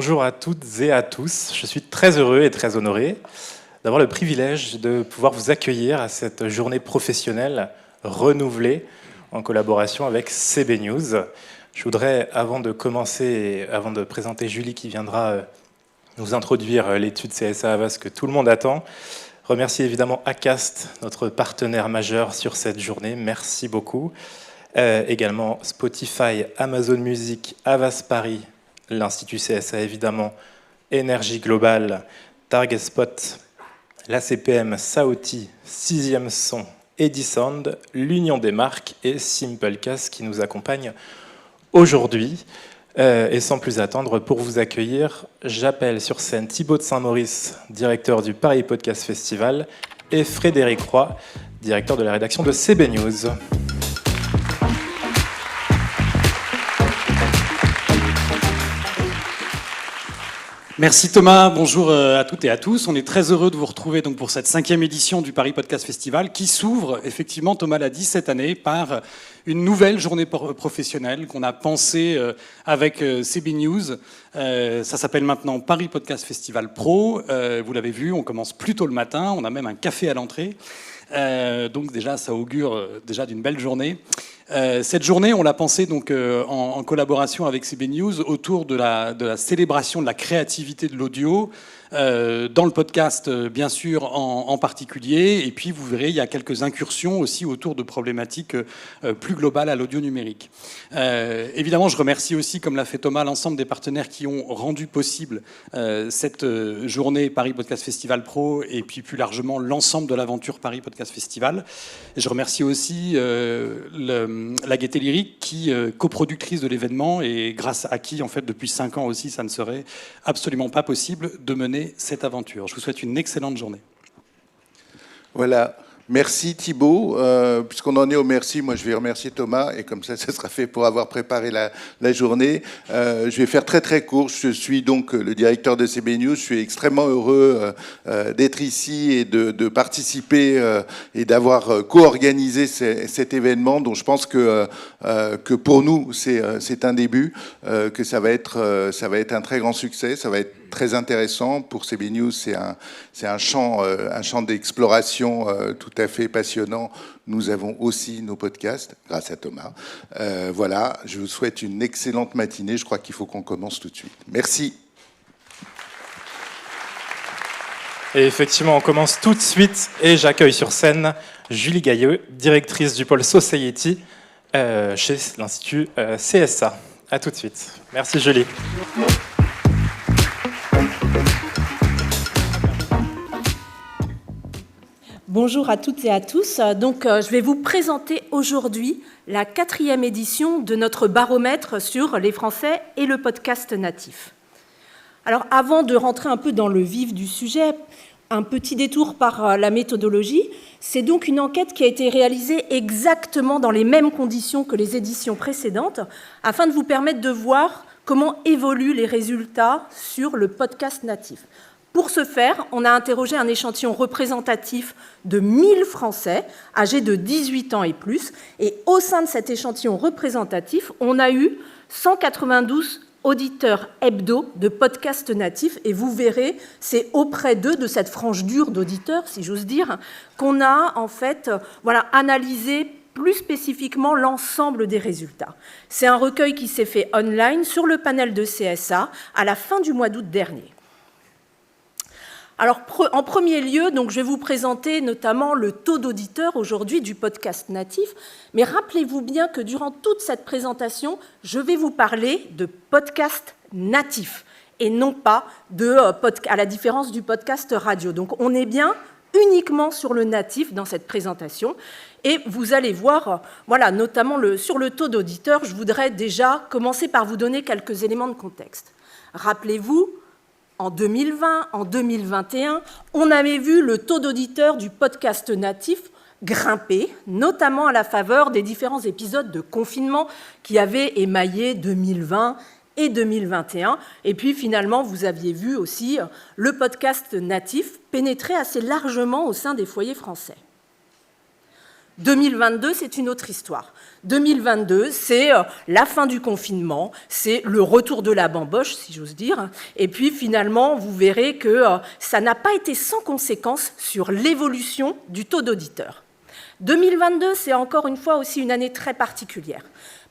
Bonjour à toutes et à tous. Je suis très heureux et très honoré d'avoir le privilège de pouvoir vous accueillir à cette journée professionnelle renouvelée en collaboration avec CB News. Je voudrais, avant de commencer, avant de présenter Julie qui viendra nous introduire l'étude CSA Havas que tout le monde attend, remercier évidemment Acast, notre partenaire majeur sur cette journée. Merci beaucoup. Également Spotify, Amazon Music, Havas Paris, l'Institut CSA évidemment, Énergie Globale, Target Spot, l'ACPM, Saoti, 6e Son, Edisound, l'Union des marques et Simplecast qui nous accompagnent aujourd'hui. Et sans plus attendre, pour vous accueillir, j'appelle sur scène Thibaut de Saint-Maurice, directeur du Paris Podcast Festival, et Frédéric Roy, directeur de la rédaction de CB News. Merci Thomas, bonjour à toutes et à tous. On est très heureux de vous retrouver donc pour cette 5e édition du Paris Podcast Festival qui s'ouvre, effectivement, Thomas l'a dit, cette année par une nouvelle journée professionnelle qu'on a pensée avec CB News. Ça s'appelle maintenant Paris Podcast Festival Pro. Vous l'avez vu, on commence plus tôt le matin, on a même un café à l'entrée. Donc déjà, ça augure déjà d'une belle journée. Cette journée, on l'a pensée donc en collaboration avec CB News autour de la célébration de la créativité de l'audio, dans le podcast bien sûr en particulier, et puis vous verrez il y a quelques incursions aussi autour de problématiques plus globales à l'audio numérique. Évidemment, je remercie aussi, comme l'a fait Thomas, l'ensemble des partenaires qui ont rendu possible cette journée Paris Podcast Festival Pro, et puis plus largement l'ensemble de l'aventure Paris Podcast Festival. Et je remercie aussi la Gaieté Lyrique, qui coproductrice de l'événement et grâce à qui, en fait, depuis 5 ans aussi, ça ne serait absolument pas possible de mener cette aventure. Je vous souhaite une excellente journée. Voilà. Merci Thibaut. Puisqu'on en est au merci, moi je vais remercier Thomas, et comme ça sera fait pour avoir préparé la journée. Je vais faire très très court. Je suis donc le directeur de CB News. Je suis extrêmement heureux d'être ici et de participer et d'avoir co-organisé cet événement, dont je pense que pour nous c'est un début, que ça va être un très grand succès. Ça va être très intéressant. Pour CB News, c'est un champ d'exploration tout à fait passionnant. Nous avons aussi nos podcasts, grâce à Thomas. Voilà, je vous souhaite une excellente matinée. Je crois qu'il faut qu'on commence tout de suite. Merci. Et effectivement, on commence tout de suite, et j'accueille sur scène Julie Gailleux, directrice du pôle Society chez l'Institut CSA. À tout de suite. Merci Julie. Bonjour à toutes et à tous. Donc, je vais vous présenter aujourd'hui la 4e édition de notre baromètre sur les Français et le podcast natif. Alors, avant de rentrer un peu dans le vif du sujet, un petit détour par la méthodologie. C'est donc une enquête qui a été réalisée exactement dans les mêmes conditions que les éditions précédentes, afin de vous permettre de voir comment évoluent les résultats sur le podcast natif. Pour ce faire, on a interrogé un échantillon représentatif de 1000 Français âgés de 18 ans et plus. Et au sein de cet échantillon représentatif, on a eu 192 auditeurs hebdo de podcasts natifs. Et vous verrez, c'est auprès d'eux, de cette frange dure d'auditeurs, si j'ose dire, qu'on a en fait analysé plus spécifiquement l'ensemble des résultats. C'est un recueil qui s'est fait online sur le panel de CSA à la fin du mois d'août dernier. Alors, en premier lieu, donc, je vais vous présenter notamment le taux d'auditeurs aujourd'hui du podcast natif. Mais rappelez-vous bien que durant toute cette présentation, je vais vous parler de podcast natif et non pas à la différence du podcast radio. Donc, on est bien uniquement sur le natif dans cette présentation. Et vous allez voir, notamment sur le taux d'auditeurs, je voudrais déjà commencer par vous donner quelques éléments de contexte. Rappelez-vous, en 2020, en 2021, on avait vu le taux d'auditeurs du podcast natif grimper, notamment à la faveur des différents épisodes de confinement qui avaient émaillé 2020 et 2021. Et puis finalement, vous aviez vu aussi le podcast natif pénétrer assez largement au sein des foyers français. 2022, c'est une autre histoire. 2022, c'est la fin du confinement, c'est le retour de la bamboche, si j'ose dire. Et puis finalement, vous verrez que ça n'a pas été sans conséquence sur l'évolution du taux d'auditeurs. 2022, c'est encore une fois aussi une année très particulière,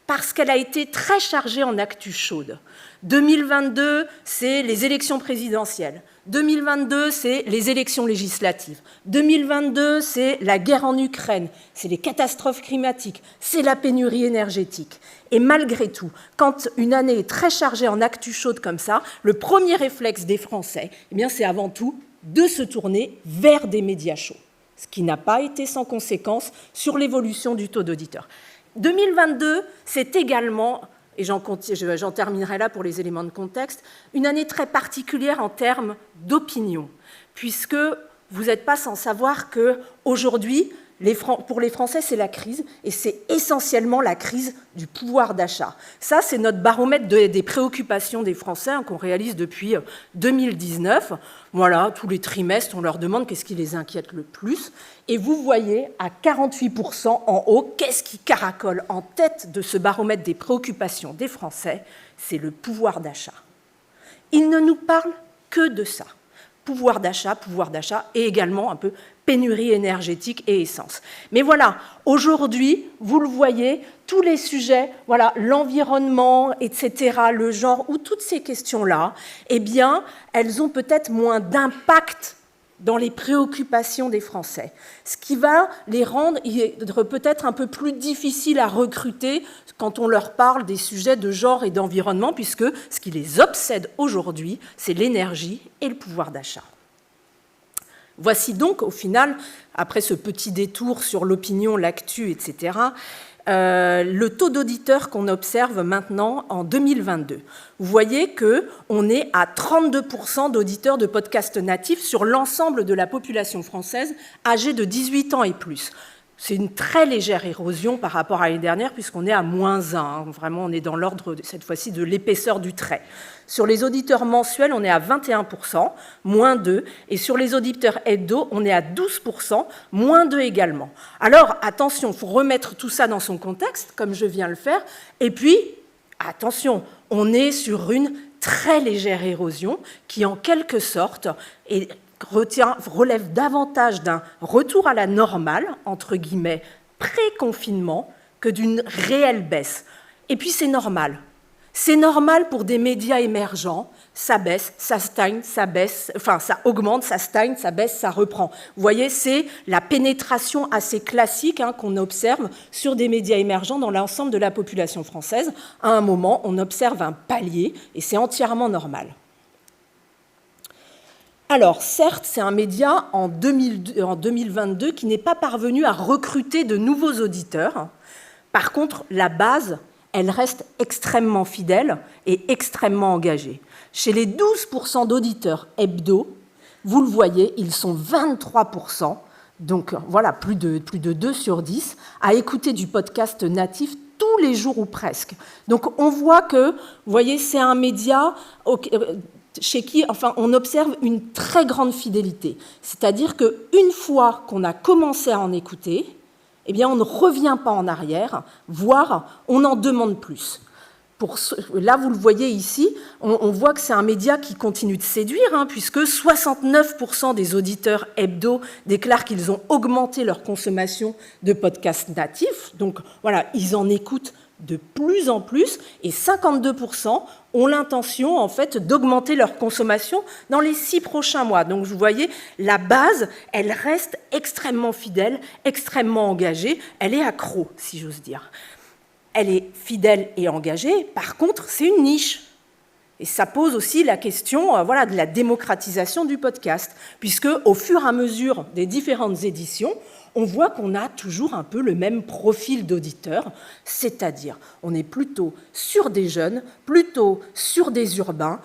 parce qu'elle a été très chargée en actu chaude. 2022, c'est les élections présidentielles. 2022, c'est les élections législatives. 2022, c'est la guerre en Ukraine, c'est les catastrophes climatiques, c'est la pénurie énergétique. Et malgré tout, quand une année est très chargée en actu chaude comme ça, le premier réflexe des Français, eh bien, c'est avant tout de se tourner vers des médias chauds, ce qui n'a pas été sans conséquence sur l'évolution du taux d'auditeurs. 2022, c'est également, et j'en terminerai là pour les éléments de contexte, une année très particulière en termes d'opinion, puisque vous n'êtes pas sans savoir qu'aujourd'hui, pour les Français, c'est la crise, et c'est essentiellement la crise du pouvoir d'achat. Ça, c'est notre baromètre des préoccupations des Français qu'on réalise depuis 2019. Voilà, tous les trimestres, on leur demande qu'est-ce qui les inquiète le plus. Et vous voyez, à 48% en haut, qu'est-ce qui caracole en tête de ce baromètre des préoccupations des Français? C'est le pouvoir d'achat. Ils ne nous parlent que de ça. Pouvoir d'achat, et également un peu pénurie énergétique et essence. Mais voilà, aujourd'hui, vous le voyez, tous les sujets, voilà, l'environnement, etc., le genre, ou toutes ces questions-là, eh bien, elles ont peut-être moins d'impact dans les préoccupations des Français, ce qui va les rendre peut-être un peu plus difficiles à recruter quand on leur parle des sujets de genre et d'environnement, puisque ce qui les obsède aujourd'hui, c'est l'énergie et le pouvoir d'achat. Voici donc, au final, après ce petit détour sur l'opinion, l'actu, etc., le taux d'auditeurs qu'on observe maintenant en 2022. Vous voyez qu'on est à 32% d'auditeurs de podcasts natifs sur l'ensemble de la population française âgée de 18 ans et plus. C'est une très légère érosion par rapport à l'année dernière, puisqu'on est à -1. Vraiment, on est dans l'ordre, cette fois-ci, de l'épaisseur du trait. Sur les auditeurs mensuels, on est à 21%, -2. Et sur les auditeurs hebdo, on est à 12%, -2 également. Alors, attention, il faut remettre tout ça dans son contexte, comme je viens de le faire. Et puis, attention, on est sur une très légère érosion qui, en quelque sorte, relève davantage d'un retour à la normale, entre guillemets, pré-confinement, que d'une réelle baisse. Et puis c'est normal. C'est normal pour des médias émergents. Ça baisse, ça stagne, ça baisse, enfin ça augmente, ça stagne, ça baisse, ça reprend. Vous voyez, c'est la pénétration assez classique qu'on observe sur des médias émergents dans l'ensemble de la population française. À un moment, on observe un palier et c'est entièrement normal. Alors, certes, c'est un média en 2022 qui n'est pas parvenu à recruter de nouveaux auditeurs. Par contre, la base, elle reste extrêmement fidèle et extrêmement engagée. Chez les 12% d'auditeurs hebdo, vous le voyez, ils sont 23%, donc voilà, plus de 2 sur 10, à écouter du podcast natif tous les jours ou presque. Donc on voit que, vous voyez, c'est un média chez qui, enfin, on observe une très grande fidélité. C'est-à-dire qu'une fois qu'on a commencé à en écouter, eh bien, on ne revient pas en arrière, voire on en demande plus. Là, vous le voyez ici, on voit que c'est un média qui continue de séduire, puisque 69% des auditeurs hebdo déclarent qu'ils ont augmenté leur consommation de podcasts natifs. Donc voilà, ils en écoutent de plus en plus, et 52% ont l'intention en fait d'augmenter leur consommation dans les 6 prochains mois. Donc vous voyez, la base, elle reste extrêmement fidèle, extrêmement engagée, elle est accro, si j'ose dire. Elle est fidèle et engagée, par contre, c'est une niche. Et ça pose aussi la question de la démocratisation du podcast, puisque au fur et à mesure des différentes éditions, on voit qu'on a toujours un peu le même profil d'auditeurs, c'est-à-dire on est plutôt sur des jeunes, plutôt sur des urbains,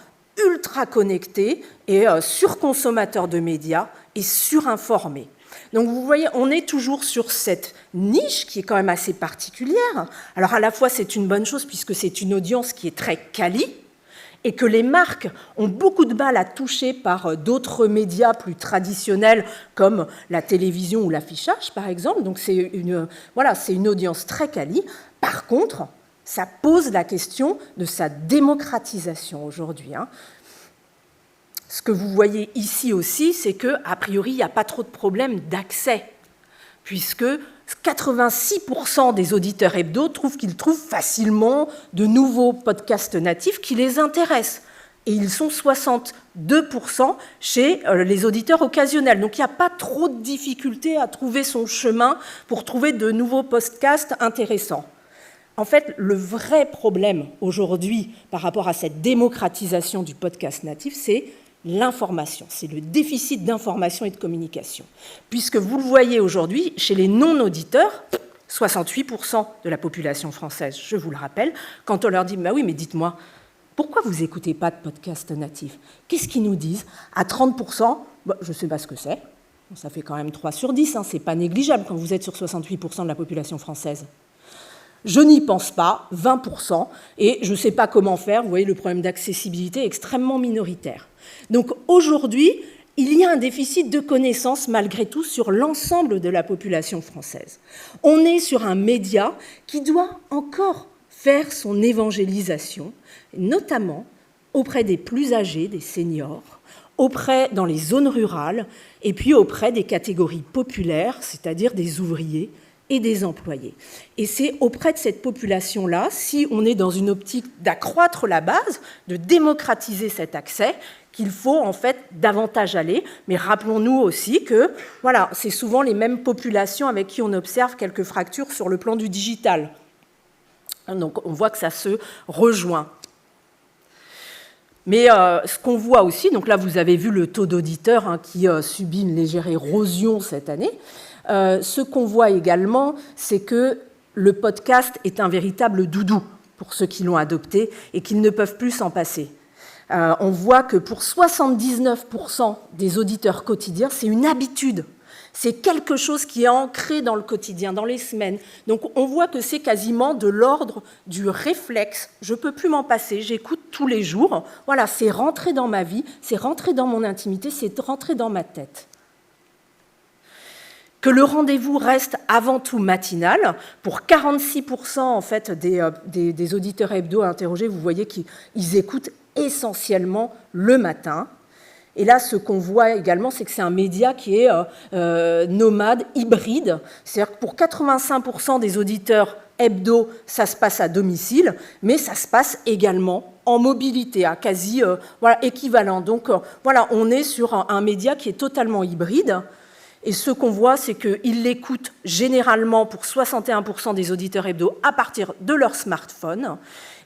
ultra connectés et surconsommateurs de médias et surinformés. Donc vous voyez, on est toujours sur cette niche qui est quand même assez particulière. Alors à la fois c'est une bonne chose puisque c'est une audience qui est très quali, et que les marques ont beaucoup de mal à toucher par d'autres médias plus traditionnels comme la télévision ou l'affichage, par exemple. Donc c'est une audience très quali. Par contre, ça pose la question de sa démocratisation aujourd'hui. Ce que vous voyez ici aussi, c'est qu'a priori, il n'y a pas trop de problèmes d'accès, puisque 86% des auditeurs hebdo qu'ils trouvent facilement de nouveaux podcasts natifs qui les intéressent. Et ils sont 62% chez les auditeurs occasionnels. Donc il n'y a pas trop de difficultés à trouver son chemin pour trouver de nouveaux podcasts intéressants. En fait, le vrai problème aujourd'hui par rapport à cette démocratisation du podcast natif, c'est l'information, c'est le déficit d'information et de communication. Puisque vous le voyez aujourd'hui, chez les non-auditeurs, 68% de la population française, je vous le rappelle, quand on leur dit « bah oui, mais dites-moi, pourquoi vous n'écoutez pas de podcast natif ?» Qu'est-ce qu'ils nous disent ? À 30%, je ne sais pas ce que c'est. Ça fait quand même 3 sur 10, c'est pas négligeable quand vous êtes sur 68% de la population française. Je n'y pense pas, 20%, et je ne sais pas comment faire. Vous voyez, le problème d'accessibilité est extrêmement minoritaire. Donc aujourd'hui, il y a un déficit de connaissances malgré tout sur l'ensemble de la population française. On est sur un média qui doit encore faire son évangélisation, notamment auprès des plus âgés, des seniors, dans les zones rurales, et puis auprès des catégories populaires, c'est-à-dire des ouvriers et des employés. Et c'est auprès de cette population-là, si on est dans une optique d'accroître la base, de démocratiser cet accès, qu'il faut en fait davantage aller. Mais rappelons-nous aussi que c'est souvent les mêmes populations avec qui on observe quelques fractures sur le plan du digital. Donc on voit que ça se rejoint. Mais ce qu'on voit aussi, donc là vous avez vu le taux d'auditeurs qui subit une légère érosion cette année. Ce qu'on voit également, c'est que le podcast est un véritable doudou pour ceux qui l'ont adopté et qu'ils ne peuvent plus s'en passer. On voit que pour 79% des auditeurs quotidiens, c'est une habitude. C'est quelque chose qui est ancré dans le quotidien, dans les semaines. Donc on voit que c'est quasiment de l'ordre du réflexe. Je ne peux plus m'en passer, j'écoute tous les jours. Voilà, c'est rentré dans ma vie, c'est rentré dans mon intimité, c'est rentré dans ma tête. Que le rendez-vous reste avant tout matinal. Pour 46% en fait, des auditeurs hebdo interrogés, vous voyez qu'ils écoutent essentiellement le matin. Et là, ce qu'on voit également, c'est que c'est un média qui est nomade, hybride. C'est-à-dire que pour 85% des auditeurs hebdo, ça se passe à domicile, mais ça se passe également en mobilité, à quasi équivalent. Donc on est sur un média qui est totalement hybride. Et ce qu'on voit, c'est qu'ils l'écoutent généralement pour 61% des auditeurs hebdo à partir de leur smartphone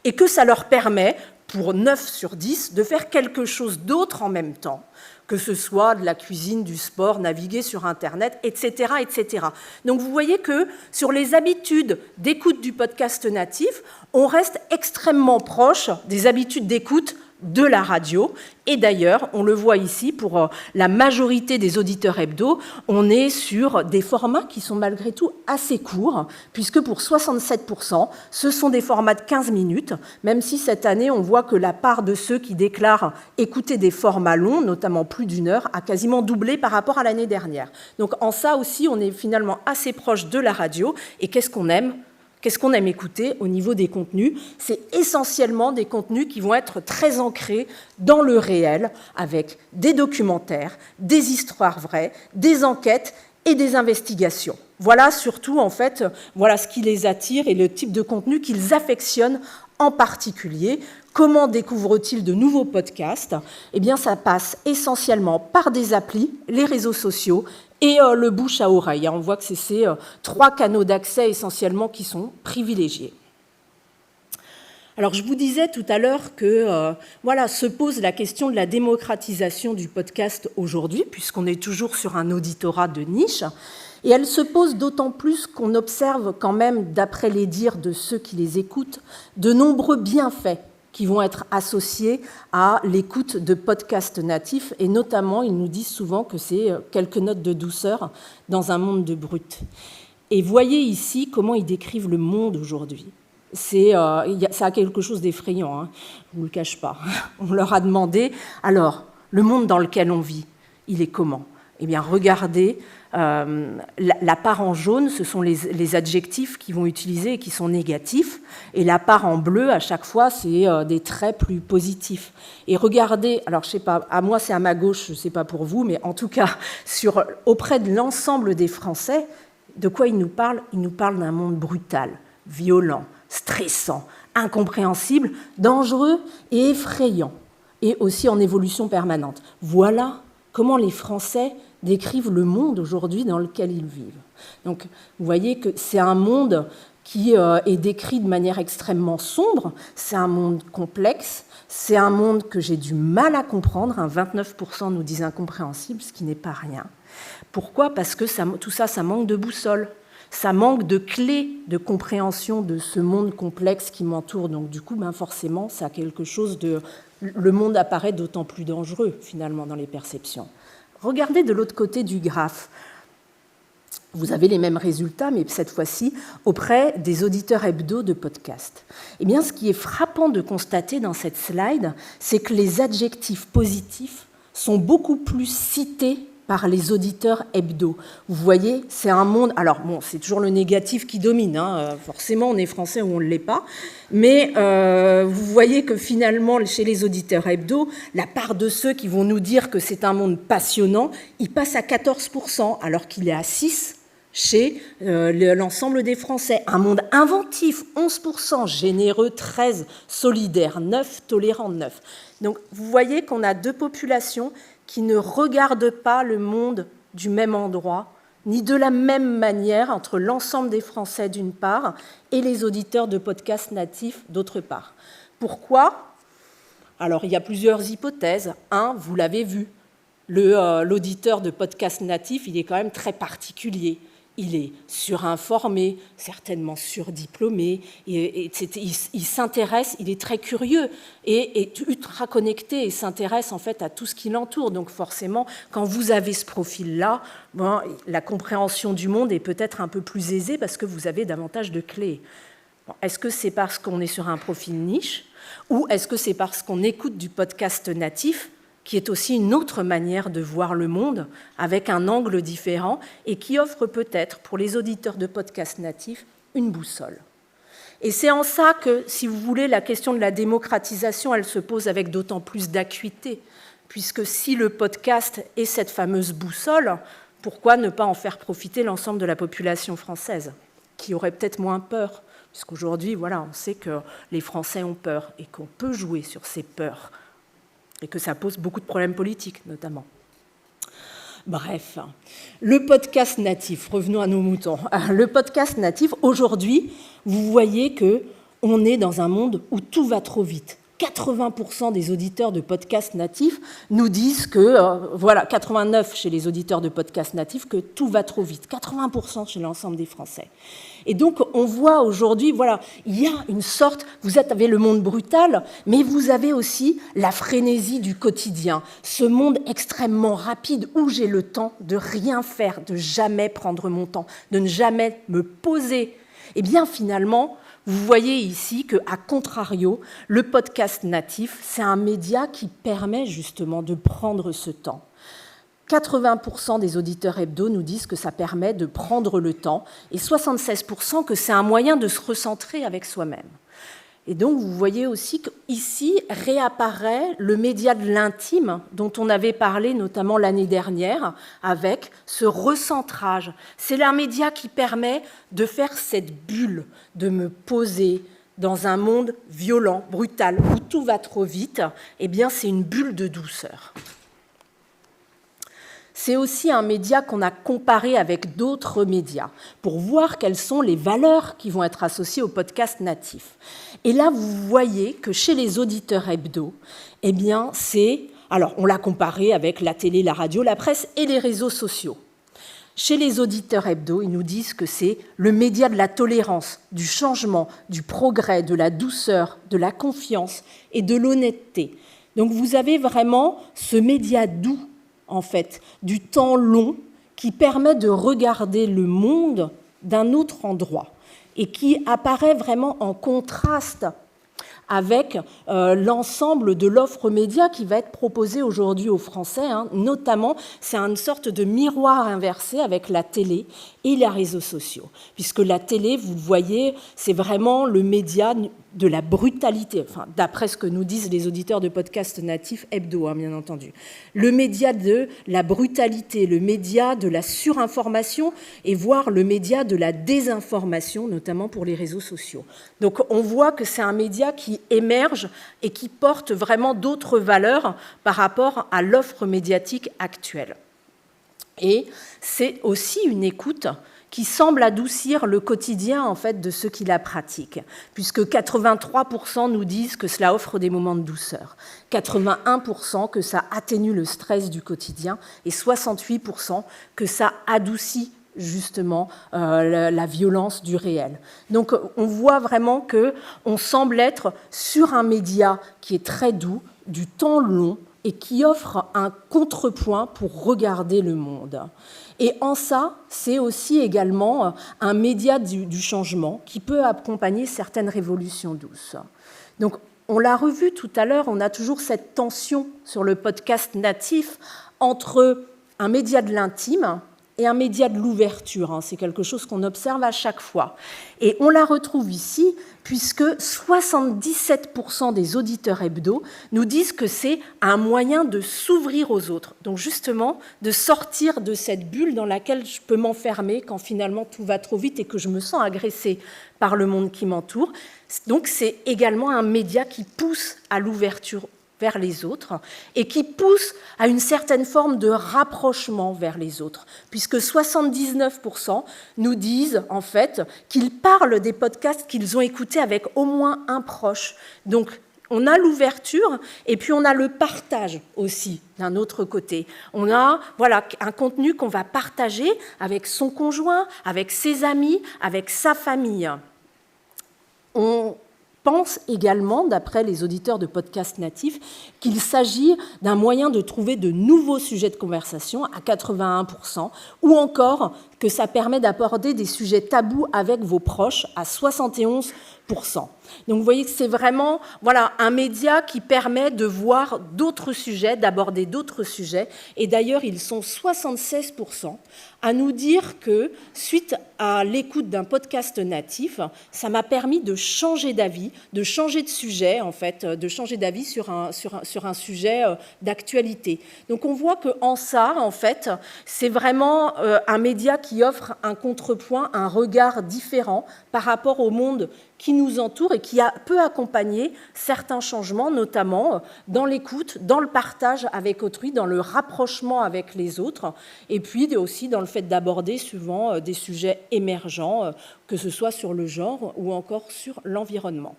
et que ça leur permet, pour 9 sur 10, de faire quelque chose d'autre en même temps, que ce soit de la cuisine, du sport, naviguer sur Internet, etc., etc. Donc vous voyez que sur les habitudes d'écoute du podcast natif, on reste extrêmement proche des habitudes d'écoute de la radio. Et d'ailleurs, on le voit ici, pour la majorité des auditeurs hebdo, on est sur des formats qui sont malgré tout assez courts, puisque pour 67%, ce sont des formats de 15 minutes, même si cette année, on voit que la part de ceux qui déclarent écouter des formats longs, notamment plus d'1 heure, a quasiment doublé par rapport à l'année dernière. Donc en ça aussi, on est finalement assez proche de la radio. Et qu'est-ce qu'on aime ? Qu'est-ce qu'on aime écouter au niveau des contenus ? C'est essentiellement des contenus qui vont être très ancrés dans le réel, avec des documentaires, des histoires vraies, des enquêtes et des investigations. Voilà surtout, en fait, voilà ce qui les attire et le type de contenu qu'ils affectionnent en particulier. Comment découvrent-ils de nouveaux podcasts ? Eh bien, ça passe essentiellement par des applis, les réseaux sociaux et le bouche à oreille. On voit que c'est ces 3 canaux d'accès essentiellement qui sont privilégiés. Alors, je vous disais tout à l'heure que se pose la question de la démocratisation du podcast aujourd'hui, puisqu'on est toujours sur un auditorat de niche. Et elle se pose d'autant plus qu'on observe quand même, d'après les dires de ceux qui les écoutent, de nombreux bienfaits qui vont être associés à l'écoute de podcasts natifs. Et notamment, ils nous disent souvent que c'est quelques notes de douceur dans un monde de brut. Et voyez ici comment ils décrivent le monde aujourd'hui. ça a quelque chose d'effrayant, hein, je ne vous le cache pas. On leur a demandé, alors, le monde dans lequel on vit, il est comment ? Eh bien, regardez, la part en jaune, ce sont les adjectifs qu'ils vont utiliser et qui sont négatifs, et la part en bleu, à chaque fois, c'est des traits plus positifs. Et regardez, alors je ne sais pas, à moi c'est à ma gauche, je ne sais pas pour vous, mais en tout cas, auprès de l'ensemble des Français, de quoi ils nous parlent ? Ils nous parlent d'un monde brutal, violent, stressant, incompréhensible, dangereux et effrayant, et aussi en évolution permanente. Voilà comment les Français décrivent le monde aujourd'hui dans lequel ils vivent. Donc, vous voyez que c'est un monde qui est décrit de manière extrêmement sombre, c'est un monde complexe, c'est un monde que j'ai du mal à comprendre, 29% nous disent incompréhensible, ce qui n'est pas rien. Pourquoi ? Parce que tout ça, ça manque de boussole, ça manque de clés de compréhension de ce monde complexe qui m'entoure. Donc du coup, forcément, ça a quelque chose de... Le monde apparaît d'autant plus dangereux, finalement, dans les perceptions. Regardez de l'autre côté du graphe. Vous avez les mêmes résultats, mais cette fois-ci auprès des auditeurs hebdo de podcast. Eh bien, ce qui est frappant de constater dans cette slide, c'est que les adjectifs positifs sont beaucoup plus cités par les auditeurs hebdo. Vous voyez, c'est un monde... Alors, bon, c'est toujours le négatif qui domine, hein. Forcément, on est français ou on ne l'est pas, mais vous voyez que finalement, chez les auditeurs hebdo, la part de ceux qui vont nous dire que c'est un monde passionnant, il passe à 14%, alors qu'il est à 6% chez l'ensemble des Français. Un monde inventif, 11%, généreux, 13%, solidaire, 9%, tolérant, 9%. Donc, vous voyez qu'on a deux populations qui ne regardent pas le monde du même endroit, ni de la même manière entre l'ensemble des Français d'une part et les auditeurs de podcasts natifs d'autre part. Pourquoi ? Alors, il y a plusieurs hypothèses. Un, vous l'avez vu, l'auditeur de podcasts natifs, il est quand même très particulier. Il est surinformé, certainement surdiplômé, il s'intéresse, il est très curieux et est ultra connecté et s'intéresse en fait à tout ce qui l'entoure. Donc forcément, quand vous avez ce profil-là, la compréhension du monde est peut-être un peu plus aisée parce que vous avez davantage de clés. Est-ce que c'est parce qu'on est sur un profil niche ou est-ce que c'est parce qu'on écoute du podcast natif qui est aussi une autre manière de voir le monde, avec un angle différent, et qui offre peut-être, pour les auditeurs de podcasts natifs, une boussole. Et c'est en ça que, si vous voulez, la question de la démocratisation, elle se pose avec d'autant plus d'acuité, puisque si le podcast est cette fameuse boussole, pourquoi ne pas en faire profiter l'ensemble de la population française, qui aurait peut-être moins peur, puisqu'aujourd'hui, voilà, on sait que les Français ont peur, et qu'on peut jouer sur ces peurs, et que ça pose beaucoup de problèmes politiques, notamment. Bref, le podcast natif, revenons à nos moutons. Le podcast natif, aujourd'hui, vous voyez qu'on est dans un monde où tout va trop vite. 80% des auditeurs de podcasts natifs nous disent que, 89% chez les auditeurs de podcasts natifs, que tout va trop vite. 80% chez l'ensemble des Français. Et donc, on voit aujourd'hui, il y a une sorte, vous avez le monde brutal, mais vous avez aussi la frénésie du quotidien. Ce monde extrêmement rapide où j'ai le temps de rien faire, de jamais prendre mon temps, de ne jamais me poser. Eh bien, finalement, vous voyez ici qu'à contrario, le podcast natif, c'est un média qui permet justement de prendre ce temps. 80% des auditeurs hebdo nous disent que ça permet de prendre le temps et 76% que c'est un moyen de se recentrer avec soi-même. Et donc, vous voyez aussi qu'ici réapparaît le média de l'intime dont on avait parlé notamment l'année dernière avec ce recentrage. C'est un média qui permet de faire cette bulle, de me poser dans un monde violent, brutal, où tout va trop vite. Eh bien, c'est une bulle de douceur. C'est aussi un média qu'on a comparé avec d'autres médias pour voir quelles sont les valeurs qui vont être associées au podcast natif. Et là, vous voyez que chez les auditeurs hebdo, eh bien, alors, on l'a comparé avec la télé, la radio, la presse et les réseaux sociaux. Chez les auditeurs hebdo, ils nous disent que c'est le média de la tolérance, du changement, du progrès, de la douceur, de la confiance et de l'honnêteté. Donc, vous avez vraiment ce média doux, en fait, du temps long qui permet de regarder le monde d'un autre endroit. et qui apparaît vraiment en contraste avec l'ensemble de l'offre média qui va être proposée aujourd'hui aux Français. Notamment, c'est une sorte de miroir inversé avec la télé et les réseaux sociaux. Puisque la télé, vous le voyez, c'est vraiment le média de la brutalité, enfin, d'après ce que nous disent les auditeurs de podcasts natifs hebdo, bien entendu. Le média de la brutalité, le média de la surinformation et voire le média de la désinformation, notamment pour les réseaux sociaux. Donc on voit que c'est un média qui émerge et qui porte vraiment d'autres valeurs par rapport à l'offre médiatique actuelle. Et c'est aussi une écoute qui semble adoucir le quotidien en fait, de ceux qui la pratiquent, puisque 83% nous disent que cela offre des moments de douceur, 81% que ça atténue le stress du quotidien et 68% que ça adoucit justement la violence du réel. Donc on voit vraiment qu'on semble être sur un média qui est très doux, du temps long, et qui offre un contrepoint pour regarder le monde. Et en ça, c'est aussi également un média du changement qui peut accompagner certaines révolutions douces. Donc, on l'a revu tout à l'heure, on a toujours cette tension sur le podcast natif entre un média de l'intime et un média de l'ouverture. C'est quelque chose qu'on observe à chaque fois. Et on la retrouve ici, puisque 77% des auditeurs hebdo nous disent que c'est un moyen de s'ouvrir aux autres. Donc justement, de sortir de cette bulle dans laquelle je peux m'enfermer quand finalement tout va trop vite et que je me sens agressée par le monde qui m'entoure. Donc c'est également un média qui pousse à l'ouverture vers les autres et qui pousse à une certaine forme de rapprochement vers les autres, puisque 79% nous disent en fait qu'ils parlent des podcasts qu'ils ont écoutés avec au moins un proche. Donc on a l'ouverture et puis on a le partage aussi d'un autre côté. On a un contenu qu'on va partager avec son conjoint, avec ses amis, avec sa famille. On pense également, d'après les auditeurs de podcasts natifs, qu'il s'agit d'un moyen de trouver de nouveaux sujets de conversation à 81%, ou encore que ça permet d'aborder des sujets tabous avec vos proches à 71%. Donc vous voyez que c'est vraiment un média qui permet de voir d'autres sujets, d'aborder d'autres sujets. Et d'ailleurs, ils sont 76% à nous dire que, suite à l'écoute d'un podcast natif, ça m'a permis de changer d'avis, de changer de sujet, en fait, de changer d'avis sur un sujet d'actualité. Donc on voit qu'en ça, en fait, c'est vraiment un média qui offre un contrepoint, un regard différent par rapport au monde qui nous entoure et qui peut accompagner certains changements, notamment dans l'écoute, dans le partage avec autrui, dans le rapprochement avec les autres, et puis aussi dans le fait d'aborder souvent des sujets émergents, que ce soit sur le genre ou encore sur l'environnement.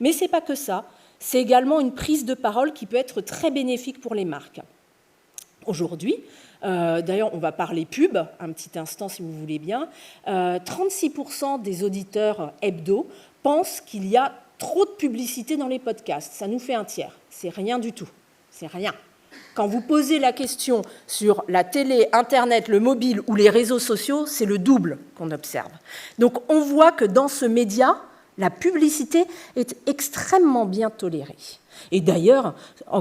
Mais ce n'est pas que ça, c'est également une prise de parole qui peut être très bénéfique pour les marques. Aujourd'hui, d'ailleurs, on va parler pub, un petit instant si vous voulez bien, 36% des auditeurs hebdo pensent qu'il y a trop de publicité dans les podcasts. Ça nous fait un tiers. C'est rien du tout. C'est rien. Quand vous posez la question sur la télé, Internet, le mobile ou les réseaux sociaux, c'est le double qu'on observe. Donc on voit que dans ce média, la publicité est extrêmement bien tolérée. Et d'ailleurs,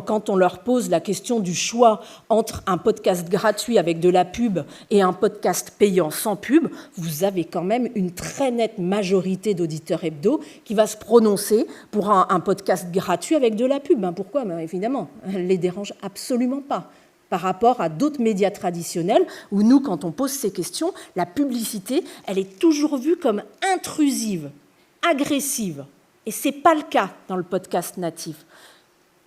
quand on leur pose la question du choix entre un podcast gratuit avec de la pub et un podcast payant sans pub, vous avez quand même une très nette majorité d'auditeurs hebdo qui va se prononcer pour un podcast gratuit avec de la pub. Pourquoi ? Évidemment, elle ne les dérange absolument pas. Par rapport à d'autres médias traditionnels, où nous, quand on pose ces questions, la publicité, elle est toujours vue comme intrusive, agressive. Et ce n'est pas le cas dans le podcast natif.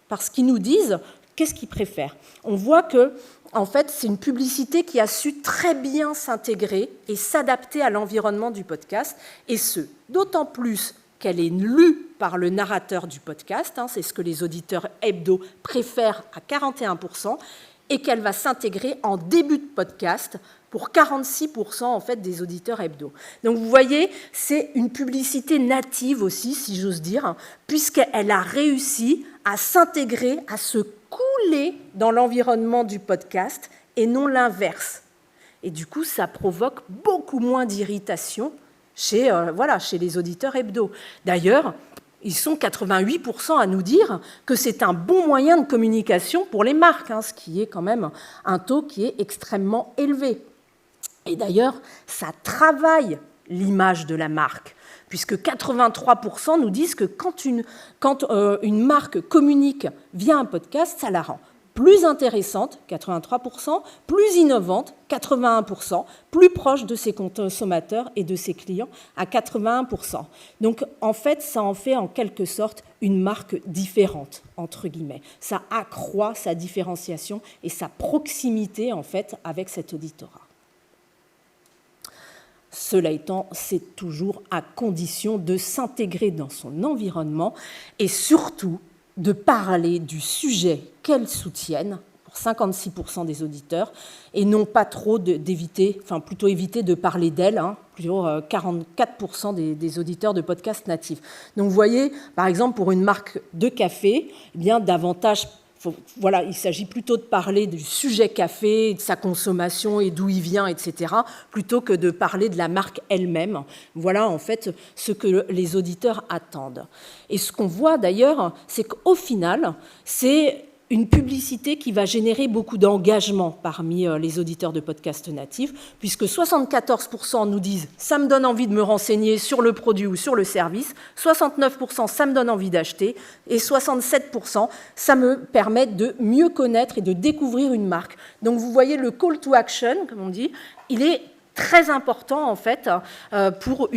Parce qu'ils nous disent, qu'est-ce qu'ils préfèrent ? On voit que, en fait, c'est une publicité qui a su très bien s'intégrer et s'adapter à l'environnement du podcast, et d'autant plus qu'elle est lue par le narrateur du podcast, c'est ce que les auditeurs hebdo préfèrent à 41%, et qu'elle va s'intégrer en début de podcast pour 46% en fait, des auditeurs hebdo. Donc vous voyez, c'est une publicité native aussi, si j'ose dire, puisqu'elle a réussi à s'intégrer, à se couler dans l'environnement du podcast et non l'inverse. Et du coup, ça provoque beaucoup moins d'irritation chez les auditeurs hebdo. D'ailleurs, ils sont 88% à nous dire que c'est un bon moyen de communication pour les marques, ce qui est quand même un taux qui est extrêmement élevé. Et d'ailleurs, ça travaille l'image de la marque, puisque 83% nous disent que quand une marque communique via un podcast, ça la rend plus intéressante, 83%, plus innovante, 81%, plus proche de ses consommateurs et de ses clients, à 81%. Donc, en fait, ça en fait en quelque sorte une marque différente, entre guillemets. Ça accroît sa différenciation et sa proximité, en fait, avec cet auditorat. Cela étant, c'est toujours à condition de s'intégrer dans son environnement et surtout de parler du sujet qu'elles soutiennent, pour 56% des auditeurs, et non pas trop d'éviter, enfin plutôt éviter de parler d'elles, plutôt 44% des auditeurs de podcasts natifs. Donc vous voyez, par exemple, pour une marque de café, eh bien davantage... il s'agit plutôt de parler du sujet café, de sa consommation et d'où il vient, etc., plutôt que de parler de la marque elle-même. Voilà en fait ce que les auditeurs attendent. Et ce qu'on voit d'ailleurs, c'est qu'au final, c'est une publicité qui va générer beaucoup d'engagement parmi les auditeurs de podcasts natifs, puisque 74% nous disent « ça me donne envie de me renseigner sur le produit ou sur le service », 69% « ça me donne envie d'acheter » et 67% « ça me permet de mieux connaître et de découvrir une marque ». Donc vous voyez le call to action, comme on dit, il est très important en fait pour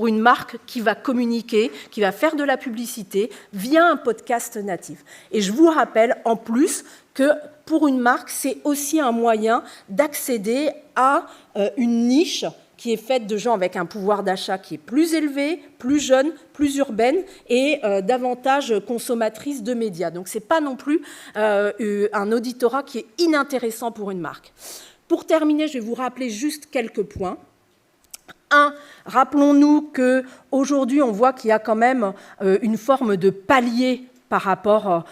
une marque qui va communiquer, qui va faire de la publicité via un podcast natif. Et je vous rappelle en plus que pour une marque, c'est aussi un moyen d'accéder à une niche qui est faite de gens avec un pouvoir d'achat qui est plus élevé, plus jeune, plus urbaine et davantage consommatrice de médias. Donc ce n'est pas non plus un auditorat qui est inintéressant pour une marque. Pour terminer, je vais vous rappeler juste quelques points. 1, rappelons-nous qu'aujourd'hui, on voit qu'il y a quand même une forme de palier par rapport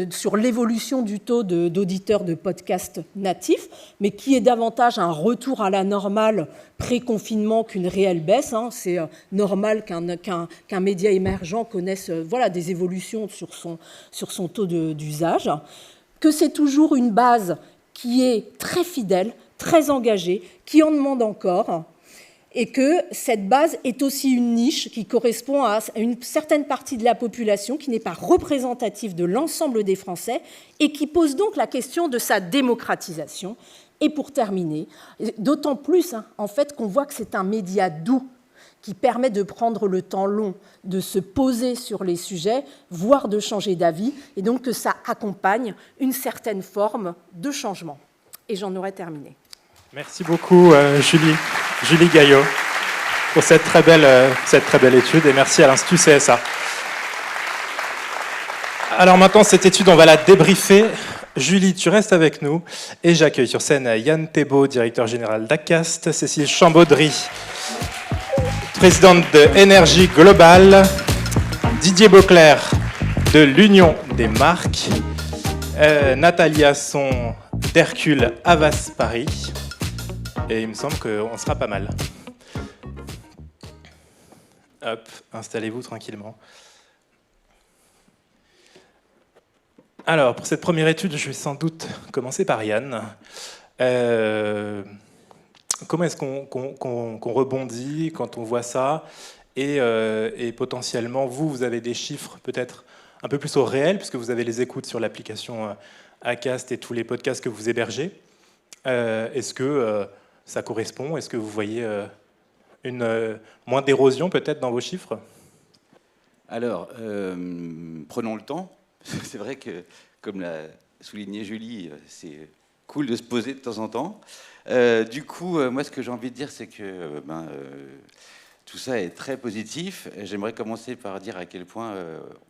sur l'évolution du taux d'auditeurs de podcasts natifs, mais qui est davantage un retour à la normale pré-confinement qu'une réelle baisse. C'est normal qu'un média émergent connaisse des évolutions sur son taux d'usage, que c'est toujours une base qui est très fidèle, très engagée, qui en demande encore, et que cette base est aussi une niche qui correspond à une certaine partie de la population qui n'est pas représentative de l'ensemble des Français et qui pose donc la question de sa démocratisation. Et pour terminer, d'autant plus en fait qu'on voit que c'est un média doux qui permet de prendre le temps long, de se poser sur les sujets, voire de changer d'avis, et donc que ça accompagne une certaine forme de changement. Et j'en aurais terminé. Merci beaucoup, Julie Gaillot, pour cette très belle étude, et merci à l'Institut CSA. Alors maintenant, cette étude, on va la débriefer. Julie, tu restes avec nous, et j'accueille sur scène Yann Thébault, directeur général d'Acast, Cécile Chambaudry, présidente de Énergie Globale, Didier Beauclerc de l'Union des marques, Nathalie Asson d'Hercule Havas Paris, et il me semble qu'on sera pas mal. Hop, installez-vous tranquillement. Alors, pour cette première étude, je vais sans doute commencer par Yann. Comment est-ce qu'on rebondit quand on voit ça et potentiellement, vous avez des chiffres peut-être un peu plus au réel, puisque vous avez les écoutes sur l'application Acast et tous les podcasts que vous hébergez. Est-ce que ça correspond? Est-ce que vous voyez moins d'érosion peut-être dans vos chiffres? Alors, prenons le temps. C'est vrai que, comme l'a souligné Julie, c'est cool de se poser de temps en temps. Du coup, moi, ce que j'ai envie de dire, c'est que tout ça est très positif. J'aimerais commencer par dire à quel point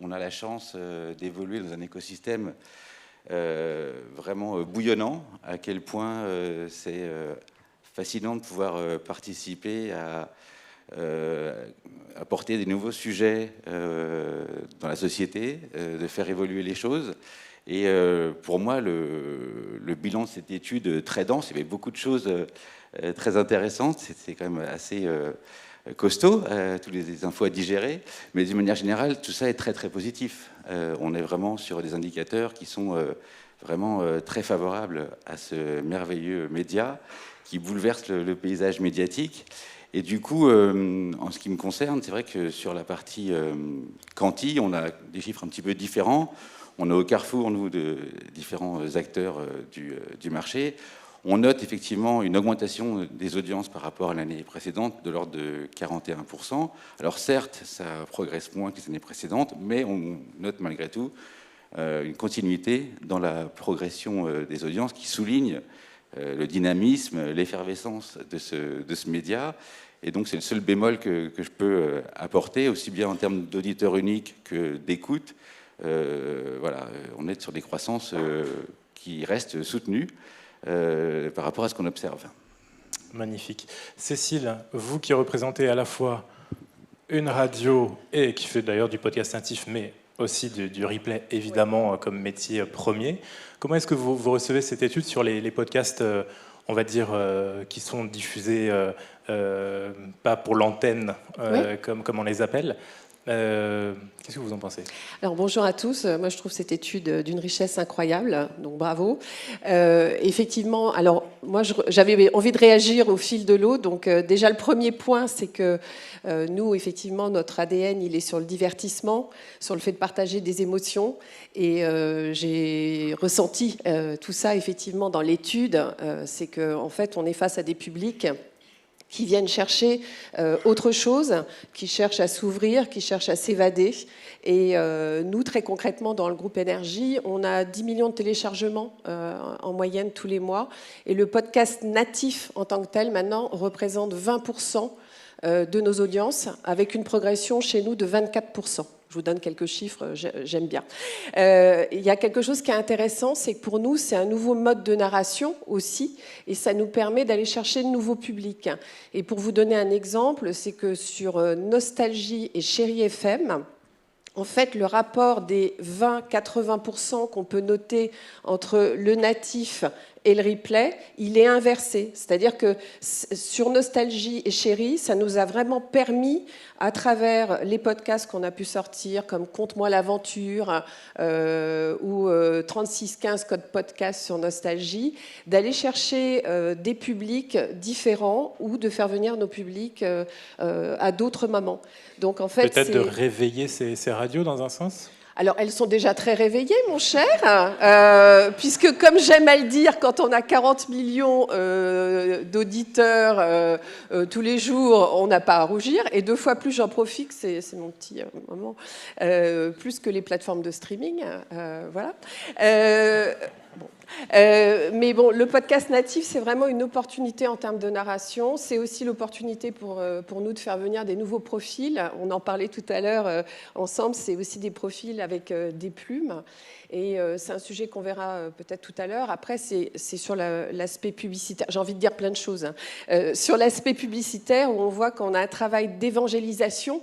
on a la chance d'évoluer dans un écosystème vraiment bouillonnant, à quel point c'est fascinant de pouvoir participer à apporter des nouveaux sujets dans la société, de faire évoluer les choses. Et pour moi, le bilan de cette étude très dense, il y avait beaucoup de choses très intéressantes. C'est quand même assez costaud, toutes les infos à digérer, mais d'une manière générale, tout ça est très très positif. On est vraiment sur des indicateurs qui sont vraiment très favorables à ce merveilleux média qui bouleverse le paysage médiatique. Et du coup, en ce qui me concerne, c'est vrai que sur la partie quanti, on a des chiffres un petit peu différents. On est au carrefour, nous, de différents acteurs du marché. On note effectivement une augmentation des audiences par rapport à l'année précédente de l'ordre de 41%. Alors certes, ça progresse moins que les années précédentes, mais on note malgré tout une continuité dans la progression des audiences qui souligne le dynamisme, l'effervescence de ce média. Et donc c'est le seul bémol que je peux apporter, aussi bien en termes d'auditeurs uniques que d'écoute. Voilà, on est sur des croissances qui restent soutenues par rapport à ce qu'on observe. Magnifique. Cécile, vous qui représentez à la fois une radio et qui fait d'ailleurs du podcast natif, mais aussi du replay, évidemment, comme métier premier, comment est-ce que vous recevez cette étude sur les podcasts, on va dire, qui sont diffusés pas pour l'antenne, comme on les appelle? Qu'est-ce que vous en pensez? Alors bonjour à tous, moi je trouve cette étude d'une richesse incroyable, donc bravo. Effectivement, alors moi j'avais envie de réagir au fil de l'eau, donc déjà le premier point c'est que nous effectivement notre ADN il est sur le divertissement, sur le fait de partager des émotions et j'ai ressenti tout ça effectivement dans l'étude, c'est qu'en fait on est face à des publics qui viennent chercher autre chose, qui cherchent à s'ouvrir, qui cherchent à s'évader. Et nous, très concrètement, dans le groupe Énergie, on a 10 millions de téléchargements en moyenne tous les mois. Et le podcast natif en tant que tel, maintenant, représente 20% de nos audiences, avec une progression chez nous de 24%. Je vous donne quelques chiffres, j'aime bien. Il y a quelque chose qui est intéressant, c'est que pour nous, c'est un nouveau mode de narration aussi, et ça nous permet d'aller chercher de nouveaux publics. Et pour vous donner un exemple, c'est que sur Nostalgie et Chérie FM, en fait, le rapport des 20-80% qu'on peut noter entre le natif et le replay, il est inversé. C'est-à-dire que sur Nostalgie et Chérie, ça nous a vraiment permis, à travers les podcasts qu'on a pu sortir, comme Conte-moi l'aventure ou 3615 Code Podcast sur Nostalgie, d'aller chercher des publics différents ou de faire venir nos publics à d'autres moments. Donc, en fait, peut-être de réveiller ces radios dans un sens? Alors, elles sont déjà très réveillées, mon cher, puisque, comme j'aime à le dire, quand on a 40 millions d'auditeurs tous les jours, on n'a pas à rougir. Et 2 fois plus, j'en profite, c'est mon petit moment, plus que les plateformes de streaming. Voilà. Bon. Mais bon, le podcast natif, c'est vraiment une opportunité en termes de narration. C'est aussi l'opportunité pour nous de faire venir des nouveaux profils. On en parlait tout à l'heure ensemble. C'est aussi des profils avec des plumes. Et c'est un sujet qu'on verra peut-être tout à l'heure. Après, c'est sur l'aspect publicitaire. J'ai envie de dire plein de choses. Sur l'aspect publicitaire, où on voit qu'on a un travail d'évangélisation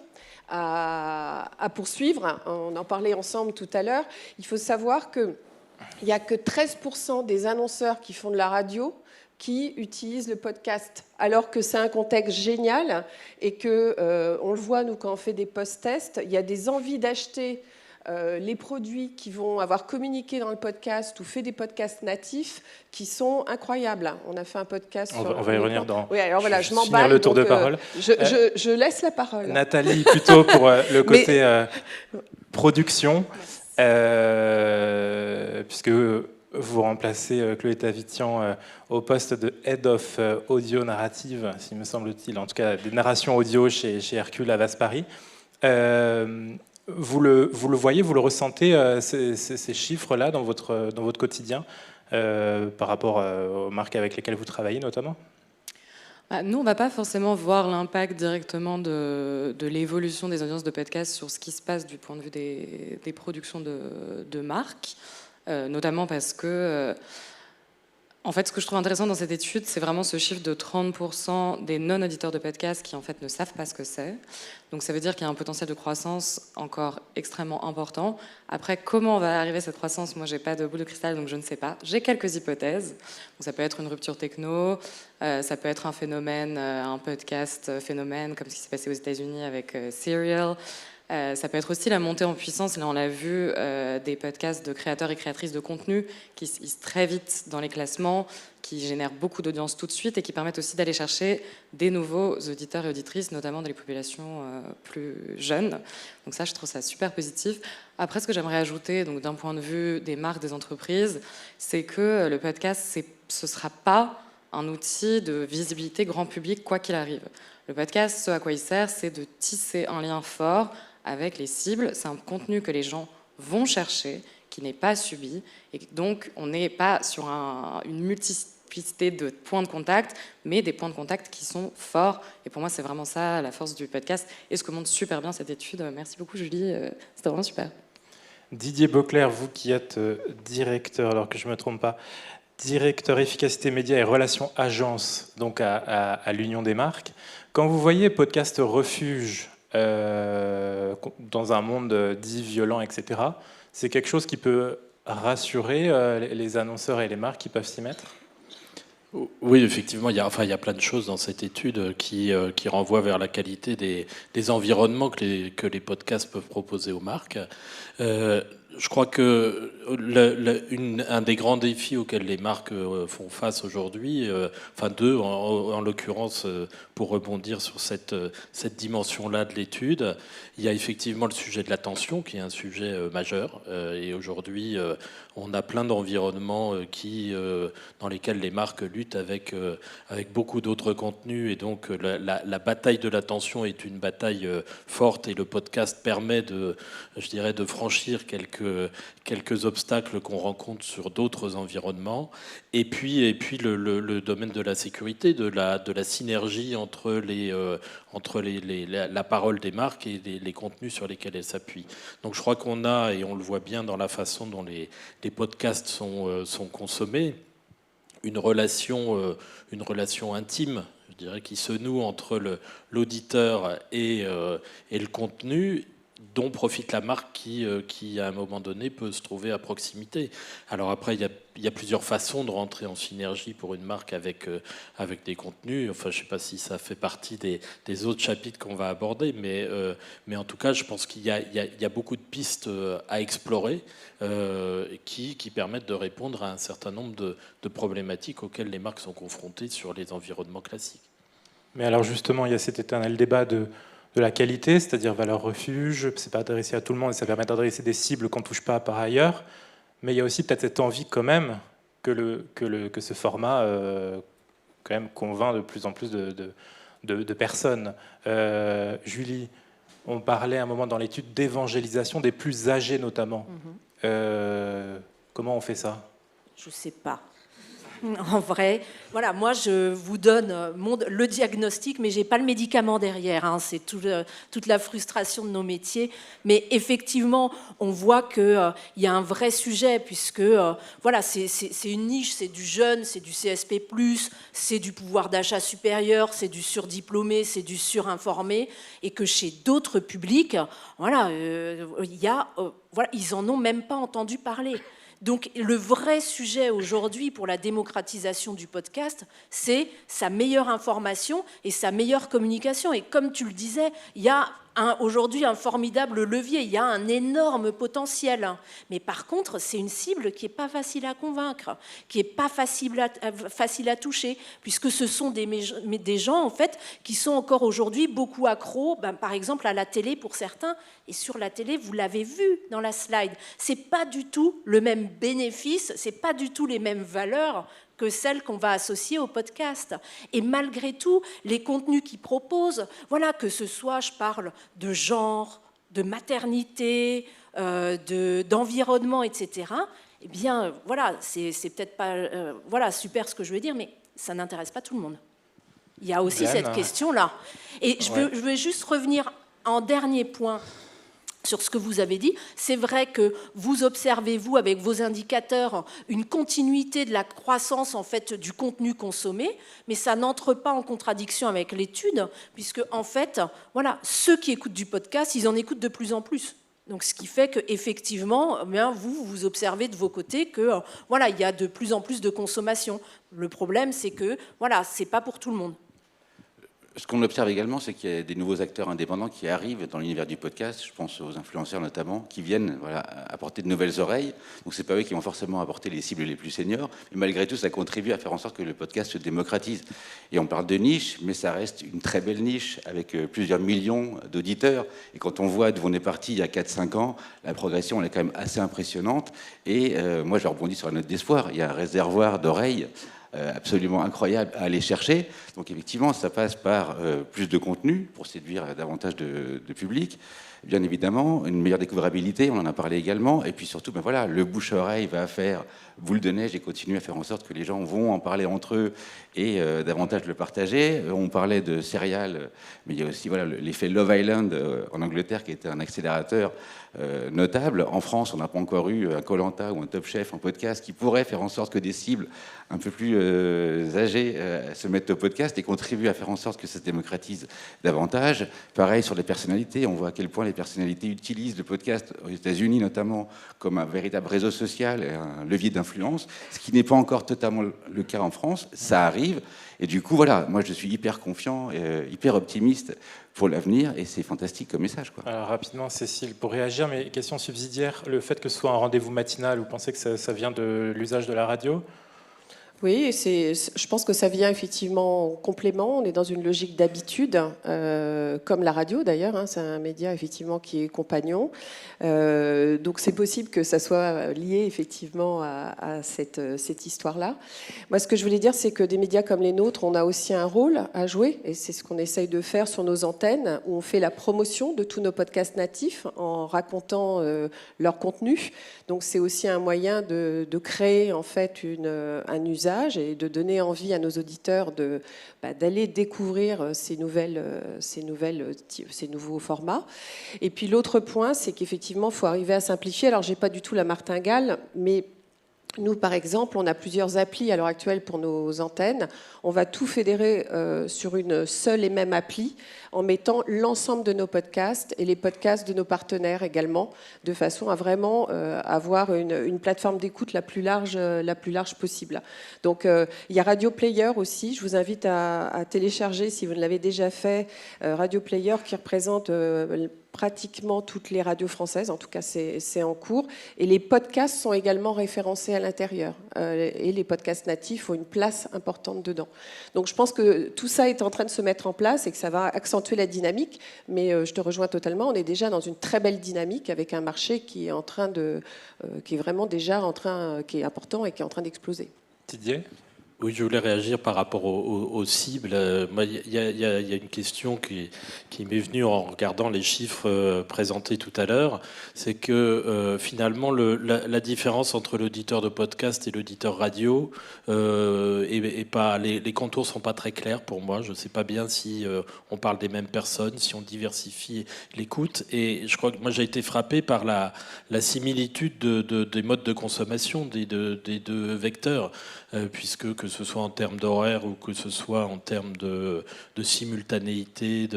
à poursuivre. On en parlait ensemble tout à l'heure. Il faut savoir que il n'y a que 13% des annonceurs qui font de la radio qui utilisent le podcast, alors que c'est un contexte génial et que, on le voit, nous, quand on fait des post-tests, il y a des envies d'acheter les produits qui vont avoir communiqué dans le podcast ou fait des podcasts natifs qui sont incroyables. On a fait un podcast on va y revenir dans... Oui, alors voilà, je m'emballe. Finir le tour de parole. Je laisse la parole. Nathalie, plutôt pour le côté production. Puisque vous remplacez Chloé Tavitian au poste de Head of Audio Narrative, s'il me semble-t-il, en tout cas des narrations audio chez Hercule Havas Paris. Vous le voyez, vous le ressentez, ces chiffres-là dans votre quotidien, par rapport aux marques avec lesquelles vous travaillez notamment? Nous, on ne va pas forcément voir l'impact directement de l'évolution des audiences de podcast sur ce qui se passe du point de vue des productions de marques, notamment parce que, En fait, ce que je trouve intéressant dans cette étude, c'est vraiment ce chiffre de 30% des non-auditeurs de podcasts qui, en fait, ne savent pas ce que c'est. Donc, ça veut dire qu'il y a un potentiel de croissance encore extrêmement important. Après, comment va arriver cette croissance ? Moi, j'ai pas de boule de cristal, donc je ne sais pas. J'ai quelques hypothèses. Donc, ça peut être une rupture techno, ça peut être un phénomène, un podcast phénomène, comme ce qui s'est passé aux États-Unis avec Serial. Ça peut être aussi la montée en puissance, là on l'a vu, des podcasts de créateurs et créatrices de contenu qui se hissent très vite dans les classements, qui génèrent beaucoup d'audience tout de suite et qui permettent aussi d'aller chercher des nouveaux auditeurs et auditrices, notamment dans les populations plus jeunes. Donc ça, je trouve ça super positif. Après, ce que j'aimerais ajouter, donc d'un point de vue des marques, des entreprises, c'est que le podcast, ce ne sera pas un outil de visibilité grand public, quoi qu'il arrive. Le podcast, ce à quoi il sert, c'est de tisser un lien fort avec les cibles. C'est un contenu que les gens vont chercher, qui n'est pas subi. Et donc, on n'est pas sur une multiplicité de points de contact, mais des points de contact qui sont forts. Et pour moi, c'est vraiment ça, la force du podcast. Et ce que montre super bien cette étude. Merci beaucoup, Julie. C'était vraiment super. Didier Beauclerc, vous qui êtes directeur, alors que je ne me trompe pas, directeur efficacité média et relations agence, donc à l'Union des marques. Quand vous voyez podcast refuge dans un monde dit violent, etc., c'est quelque chose qui peut rassurer les annonceurs et les marques qui peuvent s'y mettre ? Oui, effectivement, il y a plein de choses dans cette étude qui renvoient vers la qualité des environnements que les podcasts peuvent proposer aux marques. Je crois que un des grands défis auxquels les marques font face aujourd'hui, enfin deux en l'occurrence, pour rebondir sur cette dimension-là de l'étude, il y a effectivement le sujet de l'attention qui est un sujet majeur. Et aujourd'hui, on a plein d'environnements dans lesquels les marques luttent avec beaucoup d'autres contenus. Et donc la bataille de l'attention est une bataille forte et le podcast permet de franchir quelques obstacles qu'on rencontre sur d'autres environnements. Et puis le domaine de la sécurité, de la synergie entre la parole des marques et les contenus sur lesquels elles s'appuient. Donc je crois qu'on a, et on le voit bien dans la façon dont les podcasts sont consommés, une relation intime, je dirais, qui se noue entre l'auditeur et le contenu, dont profite la marque qui, à un moment donné, peut se trouver à proximité. Alors après, il y a plusieurs façons de rentrer en synergie pour une marque avec des contenus. Enfin, je ne sais pas si ça fait partie des autres chapitres qu'on va aborder, mais en tout cas, je pense qu'il y a beaucoup de pistes à explorer qui permettent de répondre à un certain nombre de problématiques auxquelles les marques sont confrontées sur les environnements classiques. Mais alors justement, il y a cet éternel débat de la qualité, c'est-à-dire valeur refuge, c'est pas adressé à tout le monde et ça permet d'adresser des cibles qu'on ne touche pas par ailleurs, mais il y a aussi peut-être cette envie quand même que ce format quand même convainc de plus en plus de personnes. Julie, on parlait à un moment dans l'étude d'évangélisation des plus âgés notamment. Comment on fait ça ? Je ne sais pas. En vrai, voilà, moi je vous donne le diagnostic, mais j'ai pas le médicament derrière. Hein, c'est toute la frustration de nos métiers. Mais effectivement, on voit qu'il y a un vrai sujet, puisque voilà, c'est une niche, c'est du jeune, c'est du CSP+, c'est du pouvoir d'achat supérieur, c'est du surdiplômé, c'est du surinformé, et que chez d'autres publics, voilà, voilà, ils en ont même pas entendu parler. Donc le vrai sujet aujourd'hui pour la démocratisation du podcast, c'est sa meilleure information et sa meilleure communication. Et comme tu le disais, il y a aujourd'hui un formidable levier, il y a un énorme potentiel. Mais par contre, c'est une cible qui n'est pas facile à convaincre, qui n'est pas facile à toucher, puisque ce sont des gens en fait, qui sont encore aujourd'hui beaucoup accros, par exemple à la télé pour certains. Et sur la télé, vous l'avez vu dans la slide, ce n'est pas du tout le même bénéfice, ce n'est pas du tout les mêmes valeurs que celles qu'on va associer au podcast. Et malgré tout, les contenus qu'ils proposent, voilà, que ce soit, je parle de genre, de maternité, d'environnement, etc., eh bien, voilà, c'est peut-être pas voilà, super ce que je veux dire, mais ça n'intéresse pas tout le monde. Il y a aussi cette question-là. Et je veux juste revenir en dernier point sur ce que vous avez dit. C'est vrai que vous observez, vous, avec vos indicateurs, une continuité de la croissance en fait, du contenu consommé, mais ça n'entre pas en contradiction avec l'étude, puisque en fait, voilà, ceux qui écoutent du podcast, ils en écoutent de plus en plus. Donc, ce qui fait qu'effectivement, vous observez de vos côtés que voilà, il y a de plus en plus de consommation. Le problème, c'est que voilà, c'est pas pour tout le monde. Ce qu'on observe également, c'est qu'il y a des nouveaux acteurs indépendants qui arrivent dans l'univers du podcast. Je pense aux influenceurs notamment, qui viennent apporter de nouvelles oreilles. Donc c'est pas eux qui vont forcément apporter les cibles les plus seniors, mais malgré tout, ça contribue à faire en sorte que le podcast se démocratise. Et on parle de niche, mais ça reste une très belle niche avec plusieurs millions d'auditeurs. Et quand on voit d'où on est parti il y a 4-5 ans, la progression elle est quand même assez impressionnante. Et moi, je rebondis sur la note d'espoir. Il y a un réservoir d'oreilles absolument incroyable à aller chercher. Donc effectivement, ça passe par plus de contenu pour séduire davantage de public. Bien évidemment, une meilleure découvrabilité, on en a parlé également. Et puis surtout, voilà, le bouche-oreille va faire boule de neige et continuer à faire en sorte que les gens vont en parler entre eux et davantage le partager. On parlait de Serial, mais il y a aussi l'effet Love Island en Angleterre qui était un accélérateur notable. En France, on n'a pas encore eu un Koh-Lanta ou un Top Chef en podcast qui pourrait faire en sorte que des cibles un peu plus âgées se mettent au podcast et contribuent à faire en sorte que ça se démocratise davantage. Pareil sur les personnalités, on voit à quel point les personnalités utilisent le podcast aux États-Unis notamment comme un véritable réseau social et un levier d'influence, ce qui n'est pas encore totalement le cas en France. Ça arrive et du coup moi je suis hyper confiant, hyper optimiste pour l'avenir et c'est fantastique comme message, quoi. Alors rapidement, Cécile, pour réagir, mais question subsidiaire, le fait que ce soit un rendez-vous matinal, vous pensez que ça vient de l'usage de la radio ? Oui, je pense que ça vient effectivement en complément. On est dans une logique d'habitude, comme la radio d'ailleurs. Hein, c'est un média effectivement qui est compagnon. Donc c'est possible que ça soit lié effectivement à cette histoire-là. Moi, ce que je voulais dire, c'est que des médias comme les nôtres, on a aussi un rôle à jouer. Et c'est ce qu'on essaye de faire sur nos antennes, où on fait la promotion de tous nos podcasts natifs en racontant leur contenu. Donc c'est aussi un moyen de créer en fait un usage et de donner envie à nos auditeurs d'aller découvrir ces nouveaux formats. Et puis l'autre point, c'est qu'effectivement, il faut arriver à simplifier. Alors, je n'ai pas du tout la martingale, mais nous, par exemple, on a plusieurs applis à l'heure actuelle pour nos antennes. On va tout fédérer sur une seule et même appli en mettant l'ensemble de nos podcasts et les podcasts de nos partenaires également, de façon à vraiment avoir une plateforme d'écoute la plus large possible. Donc, il y a Radio Player aussi. Je vous invite à télécharger, si vous ne l'avez déjà fait, Radio Player qui représente pratiquement toutes les radios françaises, en tout cas c'est en cours, et les podcasts sont également référencés à l'intérieur, et les podcasts natifs ont une place importante dedans. Donc je pense que tout ça est en train de se mettre en place et que ça va accentuer la dynamique, mais je te rejoins totalement, on est déjà dans une très belle dynamique avec un marché qui est qui est vraiment déjà qui est important et qui est en train d'exploser. Didier ? Oui, je voulais réagir par rapport aux cibles. Il y a une question qui m'est venue en regardant les chiffres présentés tout à l'heure. C'est que finalement, la différence entre l'auditeur de podcast et l'auditeur radio, les contours ne sont pas très clairs pour moi. Je ne sais pas bien si on parle des mêmes personnes, si on diversifie l'écoute. Et je crois que moi, j'ai été frappé par la similitude des modes de consommation des deux vecteurs, puisque que ce soit en termes d'horaire ou que ce soit en termes de simultanéité,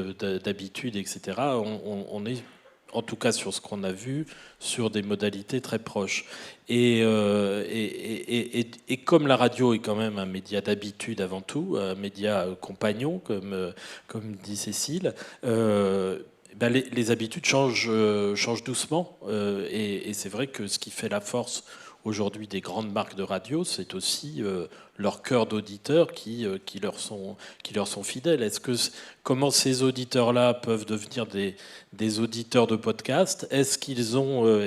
d'habitude, etc., on est, en tout cas sur ce qu'on a vu, sur des modalités très proches. Et comme la radio est quand même un média d'habitude avant tout, un média compagnon, comme dit Cécile, les habitudes changent doucement. Et c'est vrai que ce qui fait la force aujourd'hui des grandes marques de radio, c'est aussi leur cœur d'auditeurs qui leur sont fidèles. Comment ces auditeurs-là peuvent devenir des auditeurs de podcast ? Est-ce qu'ils ont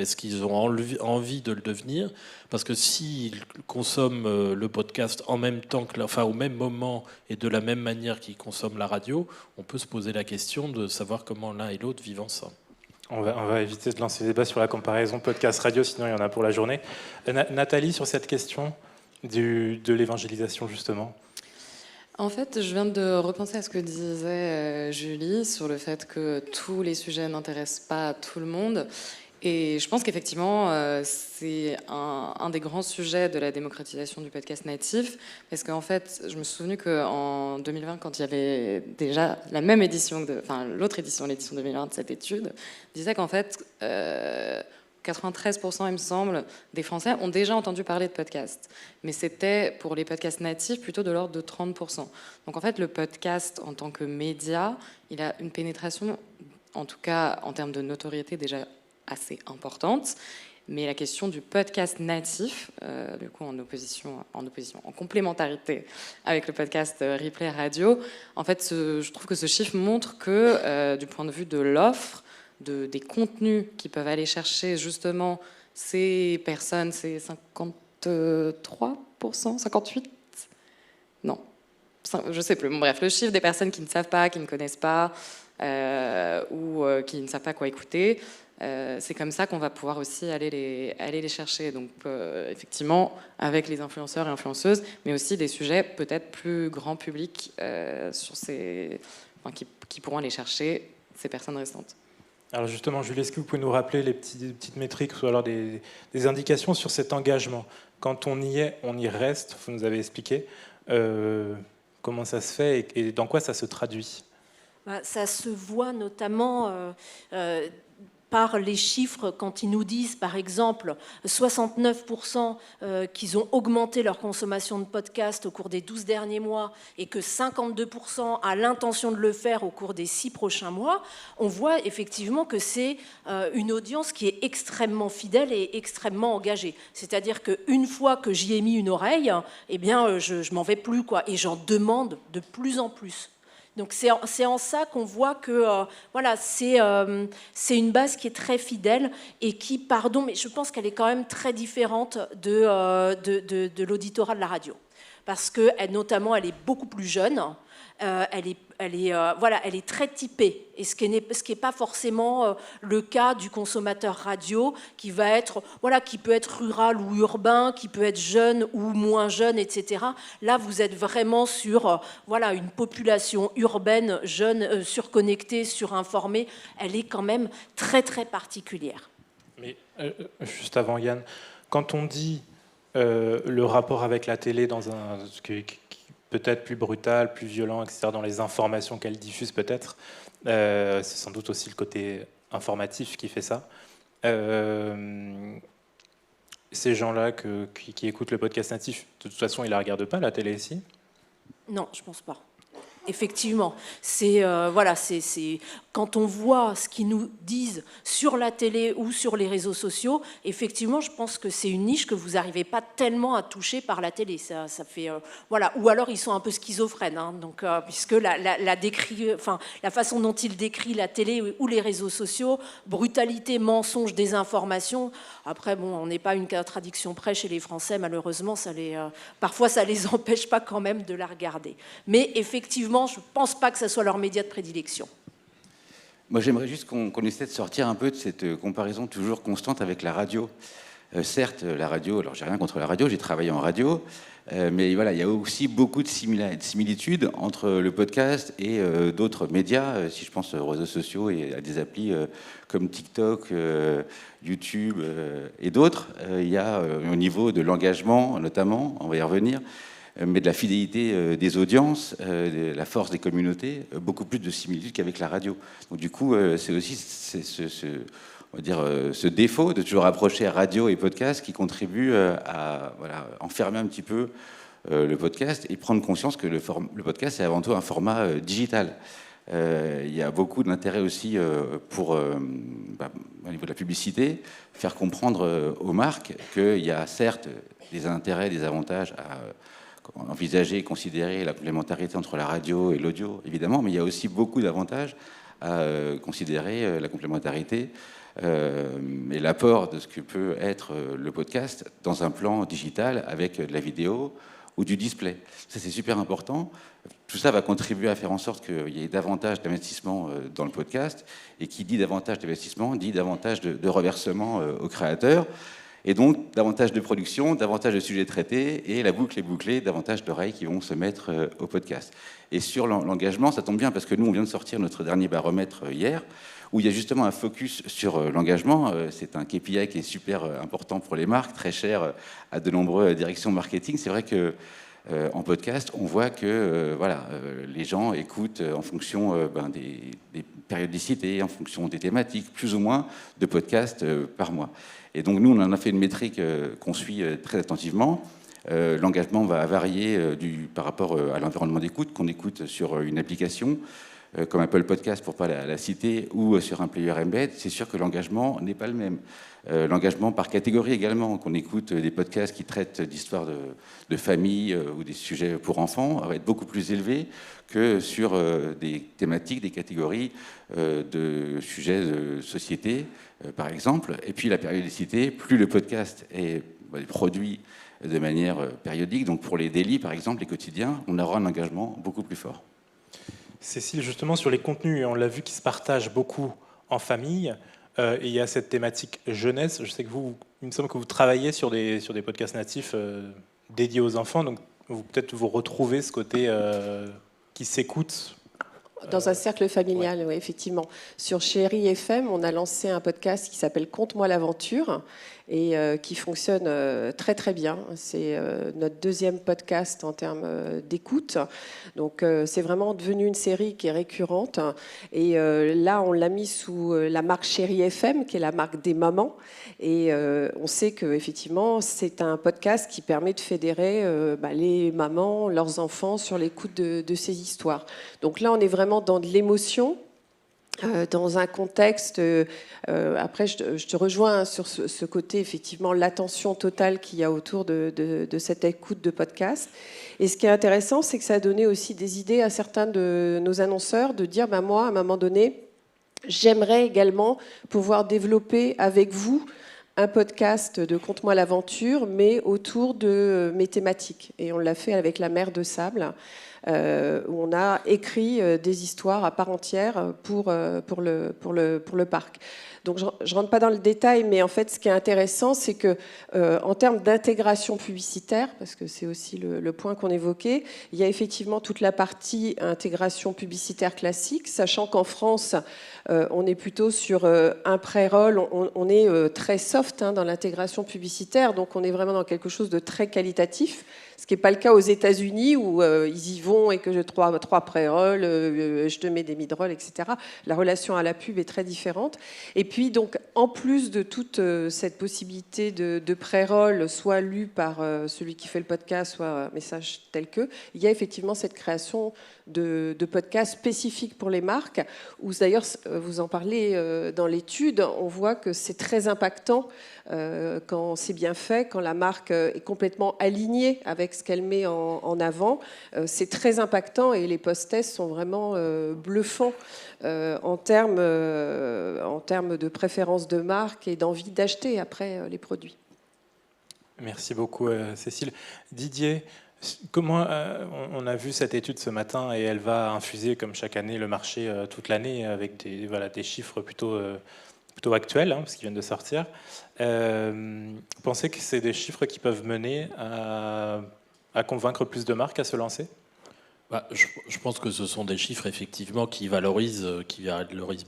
envie de le devenir ? Parce que s'ils consomment le podcast en même temps au même moment et de la même manière qu'ils consomment la radio, on peut se poser la question de savoir comment l'un et l'autre vivent ensemble. On va éviter de lancer le débat sur la comparaison podcast-radio, sinon il y en a pour la journée. Nathalie, sur cette question de l'évangélisation, justement. En fait, je viens de repenser à ce que disait Julie sur le fait que tous les sujets n'intéressent pas tout le monde. Et je pense qu'effectivement, c'est un des grands sujets de la démocratisation du podcast natif, parce qu'en fait, je me suis souvenu qu'en 2020, quand il y avait déjà la même édition, l'autre édition, l'édition 2020 de cette étude, disait qu'en fait, 93%, il me semble, des Français ont déjà entendu parler de podcast. Mais c'était, pour les podcasts natifs, plutôt de l'ordre de 30%. Donc en fait, le podcast, en tant que média, il a une pénétration, en tout cas en termes de notoriété, déjà assez importante, mais la question du podcast natif, du coup en complémentarité avec le podcast Replay Radio, en fait, je trouve que ce chiffre montre que, du point de vue de l'offre, des contenus qui peuvent aller chercher justement ces personnes, c'est 53%, 58%, non, je sais plus. Bon, bref, le chiffre des personnes qui ne savent pas, qui ne connaissent pas, ou qui ne savent pas quoi écouter. C'est comme ça qu'on va pouvoir aussi aller les chercher. Donc, effectivement, avec les influenceurs et influenceuses, mais aussi des sujets peut-être plus grand public qui pourront aller chercher ces personnes restantes. Alors justement, Julie, est-ce que vous pouvez nous rappeler les petites métriques ou alors des indications sur cet engagement? Quand on y est, on y reste. Vous nous avez expliqué comment ça se fait et dans quoi ça se traduit. Ça se voit notamment par les chiffres quand ils nous disent, par exemple, 69% qu'ils ont augmenté leur consommation de podcasts au cours des 12 derniers mois et que 52% a l'intention de le faire au cours des 6 prochains mois, on voit effectivement que c'est une audience qui est extrêmement fidèle et extrêmement engagée. C'est-à-dire qu'une fois que j'y ai mis une oreille, eh bien, je m'en vais plus, quoi, et j'en demande de plus en plus. Donc c'est en ça qu'on voit que voilà, c'est une base qui est très fidèle et qui, mais je pense qu'elle est quand même très différente de l'auditorat de la radio. Parce que notamment, elle est beaucoup plus jeune, elle est très typée, et ce qui n'est pas forcément le cas du consommateur radio, qui peut être rural ou urbain, qui peut être jeune ou moins jeune, etc. Là, vous êtes vraiment sur une population urbaine, jeune, surconnectée, surinformée. Elle est quand même très, très particulière. Mais juste avant, Yann, quand on dit le rapport avec la télé dans peut-être plus brutal, plus violent, etc., dans les informations qu'elle diffuse peut-être, c'est sans doute aussi le côté informatif qui fait ça. Ces gens-là qui écoutent le podcast natif, de toute façon, ils ne la regardent pas, la télé ici? Non, je ne pense pas. Effectivement, quand on voit ce qu'ils nous disent sur la télé ou sur les réseaux sociaux, effectivement, je pense que c'est une niche que vous n'arrivez pas tellement à toucher par la télé. Ça fait, ou alors ils sont un peu schizophrènes, hein, donc, puisque la façon dont ils décrivent la télé ou les réseaux sociaux, brutalité, mensonge, désinformation. Après, on n'est pas une contradiction près chez les Français, malheureusement, parfois ça les empêche pas quand même de la regarder. Mais effectivement, je ne pense pas que ce soit leur média de prédilection. Moi, j'aimerais juste qu'on essaie de sortir un peu de cette comparaison toujours constante avec la radio. Certes, la radio, alors j'ai rien contre la radio, j'ai travaillé en radio, mais voilà, il y a aussi beaucoup de similitudes entre le podcast et d'autres médias. Si je pense aux réseaux sociaux et à des applis comme TikTok, YouTube et d'autres, il y a au niveau de l'engagement, notamment, on va y revenir, mais de la fidélité des audiences, de la force des communautés, beaucoup plus de similitudes qu'avec la radio. Donc du coup, c'est aussi ce défaut de toujours rapprocher radio et podcast qui contribue à enfermer un petit peu le podcast et prendre conscience que le podcast c'est avant tout un format digital. Il y a beaucoup d'intérêt aussi au niveau de la publicité, faire comprendre aux marques qu'il y a certes des intérêts, des avantages à envisager et considérer la complémentarité entre la radio et l'audio, évidemment, mais il y a aussi beaucoup d'avantages à considérer la complémentarité et l'apport de ce que peut être le podcast dans un plan digital avec de la vidéo ou du display. Ça, c'est super important. Tout ça va contribuer à faire en sorte qu'il y ait davantage d'investissement dans le podcast, et qui dit davantage d'investissement dit davantage de reversement aux créateurs. Et donc, davantage de production, davantage de sujets traités, et la boucle est bouclée, davantage d'oreilles qui vont se mettre au podcast. Et sur l'engagement, ça tombe bien, parce que nous, on vient de sortir notre dernier baromètre hier, où il y a justement un focus sur l'engagement. C'est un KPI qui est super important pour les marques, très cher à de nombreuses directions marketing. C'est vrai que en podcast, on voit que les gens écoutent en fonction des périodicités, en fonction des thématiques, plus ou moins de podcasts par mois. Et donc nous, on en a fait une métrique qu'on suit très attentivement. L'engagement va varier par rapport à l'environnement d'écoute, qu'on écoute sur une application comme Apple Podcast, pour ne pas la citer, ou sur un player embed. C'est sûr que l'engagement n'est pas le même. L'engagement par catégorie également, qu'on écoute des podcasts qui traitent d'histoires de famille ou des sujets pour enfants, va être beaucoup plus élevé que sur des thématiques, des catégories de sujets de société, par exemple. Et puis la périodicité, plus le podcast est produit de manière périodique, donc pour les daily, par exemple, les quotidiens, on aura un engagement beaucoup plus fort. Cécile, justement, sur les contenus, on l'a vu qui se partagent beaucoup en famille, et il y a cette thématique jeunesse. Je sais que il me semble que vous travaillez sur des podcasts natifs dédiés aux enfants, donc peut-être vous retrouvez ce côté qui s'écoute. Dans un cercle familial, ouais. Oui, effectivement. Sur Chérie FM, on a lancé un podcast qui s'appelle Conte-moi l'aventure et qui fonctionne très très bien. C'est notre deuxième podcast en termes d'écoute. Donc c'est vraiment devenu une série qui est récurrente. Et là, on l'a mis sous la marque Chérie FM, qui est la marque des mamans. Et on sait qu'effectivement, c'est un podcast qui permet de fédérer les mamans, leurs enfants sur l'écoute de ces histoires. Donc là, on est vraiment dans de l'émotion. Dans un contexte, après je te rejoins sur ce côté, effectivement, l'attention totale qu'il y a autour de cette écoute de podcast. Et ce qui est intéressant, c'est que ça a donné aussi des idées à certains de nos annonceurs de dire, moi, à un moment donné, j'aimerais également pouvoir développer avec vous un podcast de Conte-moi l'aventure, mais autour de mes thématiques. Et on l'a fait avec La Mer de Sable, où on a écrit des histoires à part entière pour le parc. Donc je ne rentre pas dans le détail, mais en fait, ce qui est intéressant, c'est que en termes d'intégration publicitaire, parce que c'est aussi le point qu'on évoquait, il y a effectivement toute la partie intégration publicitaire classique, sachant qu'en France, on est plutôt sur un pré-roll, on est très soft dans l'intégration publicitaire, donc on est vraiment dans quelque chose de très qualitatif. Ce qui n'est pas le cas aux États-Unis où ils y vont et que je trois pré-rolls, je te mets des mid-rolls, etc. La relation à la pub est très différente. Et puis, donc, en plus de toute cette possibilité de pré-roll, soit lu par celui qui fait le podcast, soit un message tel que, il y a effectivement cette création de podcasts spécifiques pour les marques, où d'ailleurs, vous en parlez dans l'étude, on voit que c'est très impactant quand c'est bien fait, quand la marque est complètement alignée avec ce qu'elle met en avant. C'est très impactant et les post-tests sont vraiment bluffants en termes de préférence de marque et d'envie d'acheter après les produits. Merci beaucoup, Cécile. Didier, comment on a vu cette étude ce matin et elle va infuser, comme chaque année, le marché toute l'année avec des chiffres plutôt actuels, parce qu'ils viennent de sortir. Vous pensez que c'est des chiffres qui peuvent mener à convaincre plus de marques à se lancer ? Je pense que ce sont des chiffres effectivement qui valorisent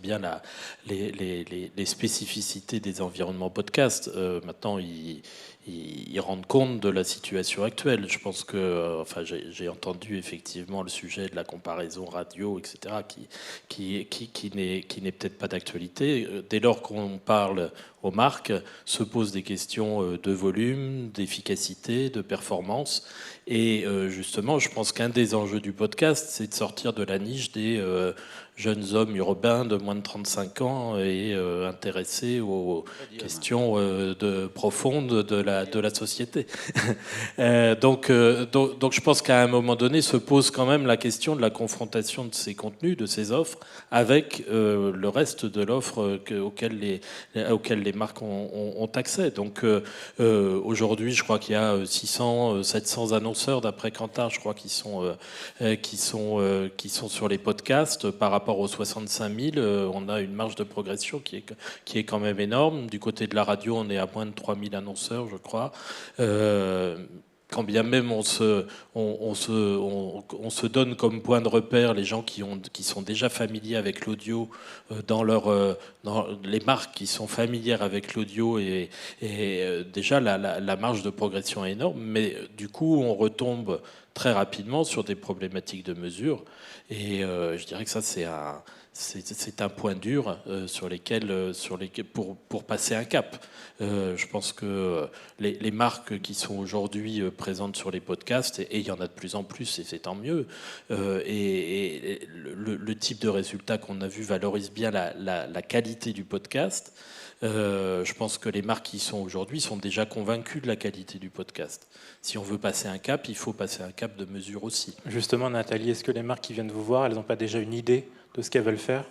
bien les spécificités des environnements podcast. Maintenant, ils rendent compte de la situation actuelle. Je pense que, j'ai entendu effectivement le sujet de la comparaison radio, etc., qui n'est peut-être pas d'actualité. Dès lors qu'on parle aux marques, se posent des questions de volume, d'efficacité, de performance. Et justement, je pense qu'un des enjeux du podcast, c'est de sortir de la niche des jeunes hommes urbains de moins de 35 ans et intéressés aux questions profondes de la société. Donc je pense qu'à un moment donné se pose quand même la question de la confrontation de ces contenus, de ces offres, avec le reste de l'offre auquel les marques ont accès. Donc aujourd'hui, je crois qu'il y a 600, 700 annonceurs, d'après Kantar, je crois, qui sont sur les podcasts par rapport rapport aux 65 000, on a une marge de progression qui est quand même énorme. Du côté de la radio, on est à moins de 3 000 annonceurs, je crois. Quand bien même on se donne comme point de repère les gens qui sont déjà familiers avec l'audio dans les marques qui sont familières avec l'audio et déjà la marge de progression est énorme, mais du coup on retombe très rapidement sur des problématiques de mesure et je dirais que ça c'est un point dur sur lesquels pour passer un cap. Je pense que les marques qui sont aujourd'hui présentes sur les podcasts, et il y en a de plus en plus, et c'est tant mieux, et le type de résultat qu'on a vu valorise bien la qualité du podcast. Je pense que les marques qui sont aujourd'hui sont déjà convaincues de la qualité du podcast. Si on veut passer un cap, il faut passer un cap de mesure aussi. Justement, Nathalie, est-ce que les marques qui viennent vous voir, elles n'ont pas déjà une idée de ce qu'elles veulent faire?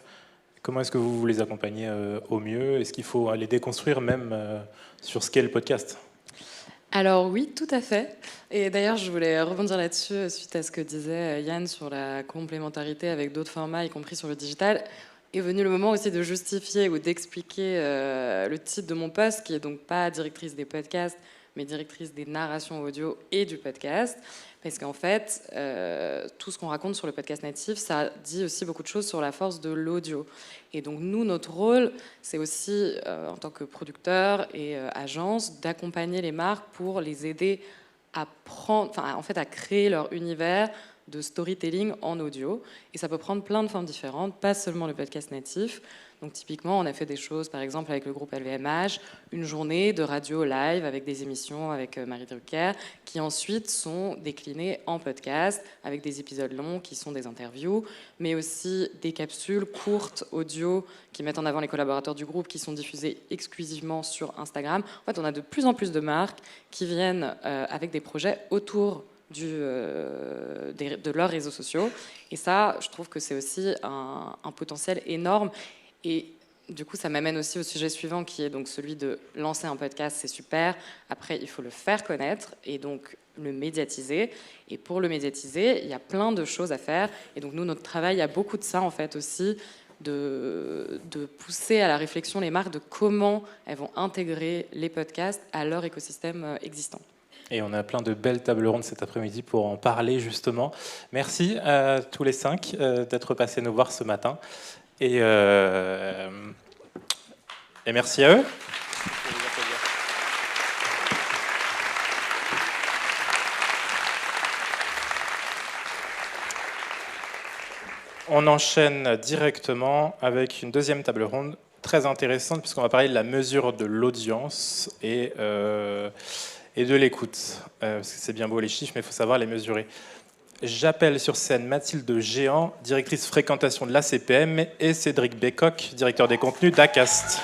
Comment est-ce que vous les accompagnez au mieux? Est-ce qu'il faut les déconstruire même sur ce qu'est le podcast? Alors oui, tout à fait. Et d'ailleurs, je voulais rebondir là-dessus suite à ce que disait Yann sur la complémentarité avec d'autres formats, y compris sur le digital. Est venu le moment aussi de justifier ou d'expliquer le titre de mon poste, qui est donc pas directrice des podcasts, mais directrice des narrations audio et du podcast. Parce qu'en fait, tout ce qu'on raconte sur le podcast natif, ça dit aussi beaucoup de choses sur la force de l'audio. Et donc nous, notre rôle, c'est aussi, en tant que producteur et agence, d'accompagner les marques pour les aider à à créer leur univers de storytelling en audio. Et ça peut prendre plein de formes différentes, pas seulement le podcast natif. Donc typiquement, on a fait des choses, par exemple, avec le groupe LVMH, une journée de radio live avec des émissions avec Marie Drucker, qui ensuite sont déclinées en podcast, avec des épisodes longs qui sont des interviews, mais aussi des capsules courtes audio qui mettent en avant les collaborateurs du groupe, qui sont diffusées exclusivement sur Instagram. En fait, on a de plus en plus de marques qui viennent avec des projets autour de leurs réseaux sociaux. Et ça, je trouve que c'est aussi un potentiel énorme. Et du coup, ça m'amène aussi au sujet suivant, qui est donc celui de lancer un podcast, c'est super. Après, il faut le faire connaître et donc le médiatiser. Et pour le médiatiser, il y a plein de choses à faire. Et donc nous, notre travail, il y a beaucoup de ça, en fait, aussi, de pousser à la réflexion les marques de comment elles vont intégrer les podcasts à leur écosystème existant. Et on a plein de belles tables rondes cet après-midi pour en parler justement. Merci à tous les 5 d'être passés nous voir ce matin. Et merci à eux. On enchaîne directement avec une deuxième table ronde très intéressante puisqu'on va parler de la mesure de l'audience et de l'écoute. Parce que c'est bien beau les chiffres, mais il faut savoir les mesurer. J'appelle sur scène Mathilde Géant, directrice fréquentation de l'ACPM, et Cédric Bécoq, directeur des contenus d'Acast.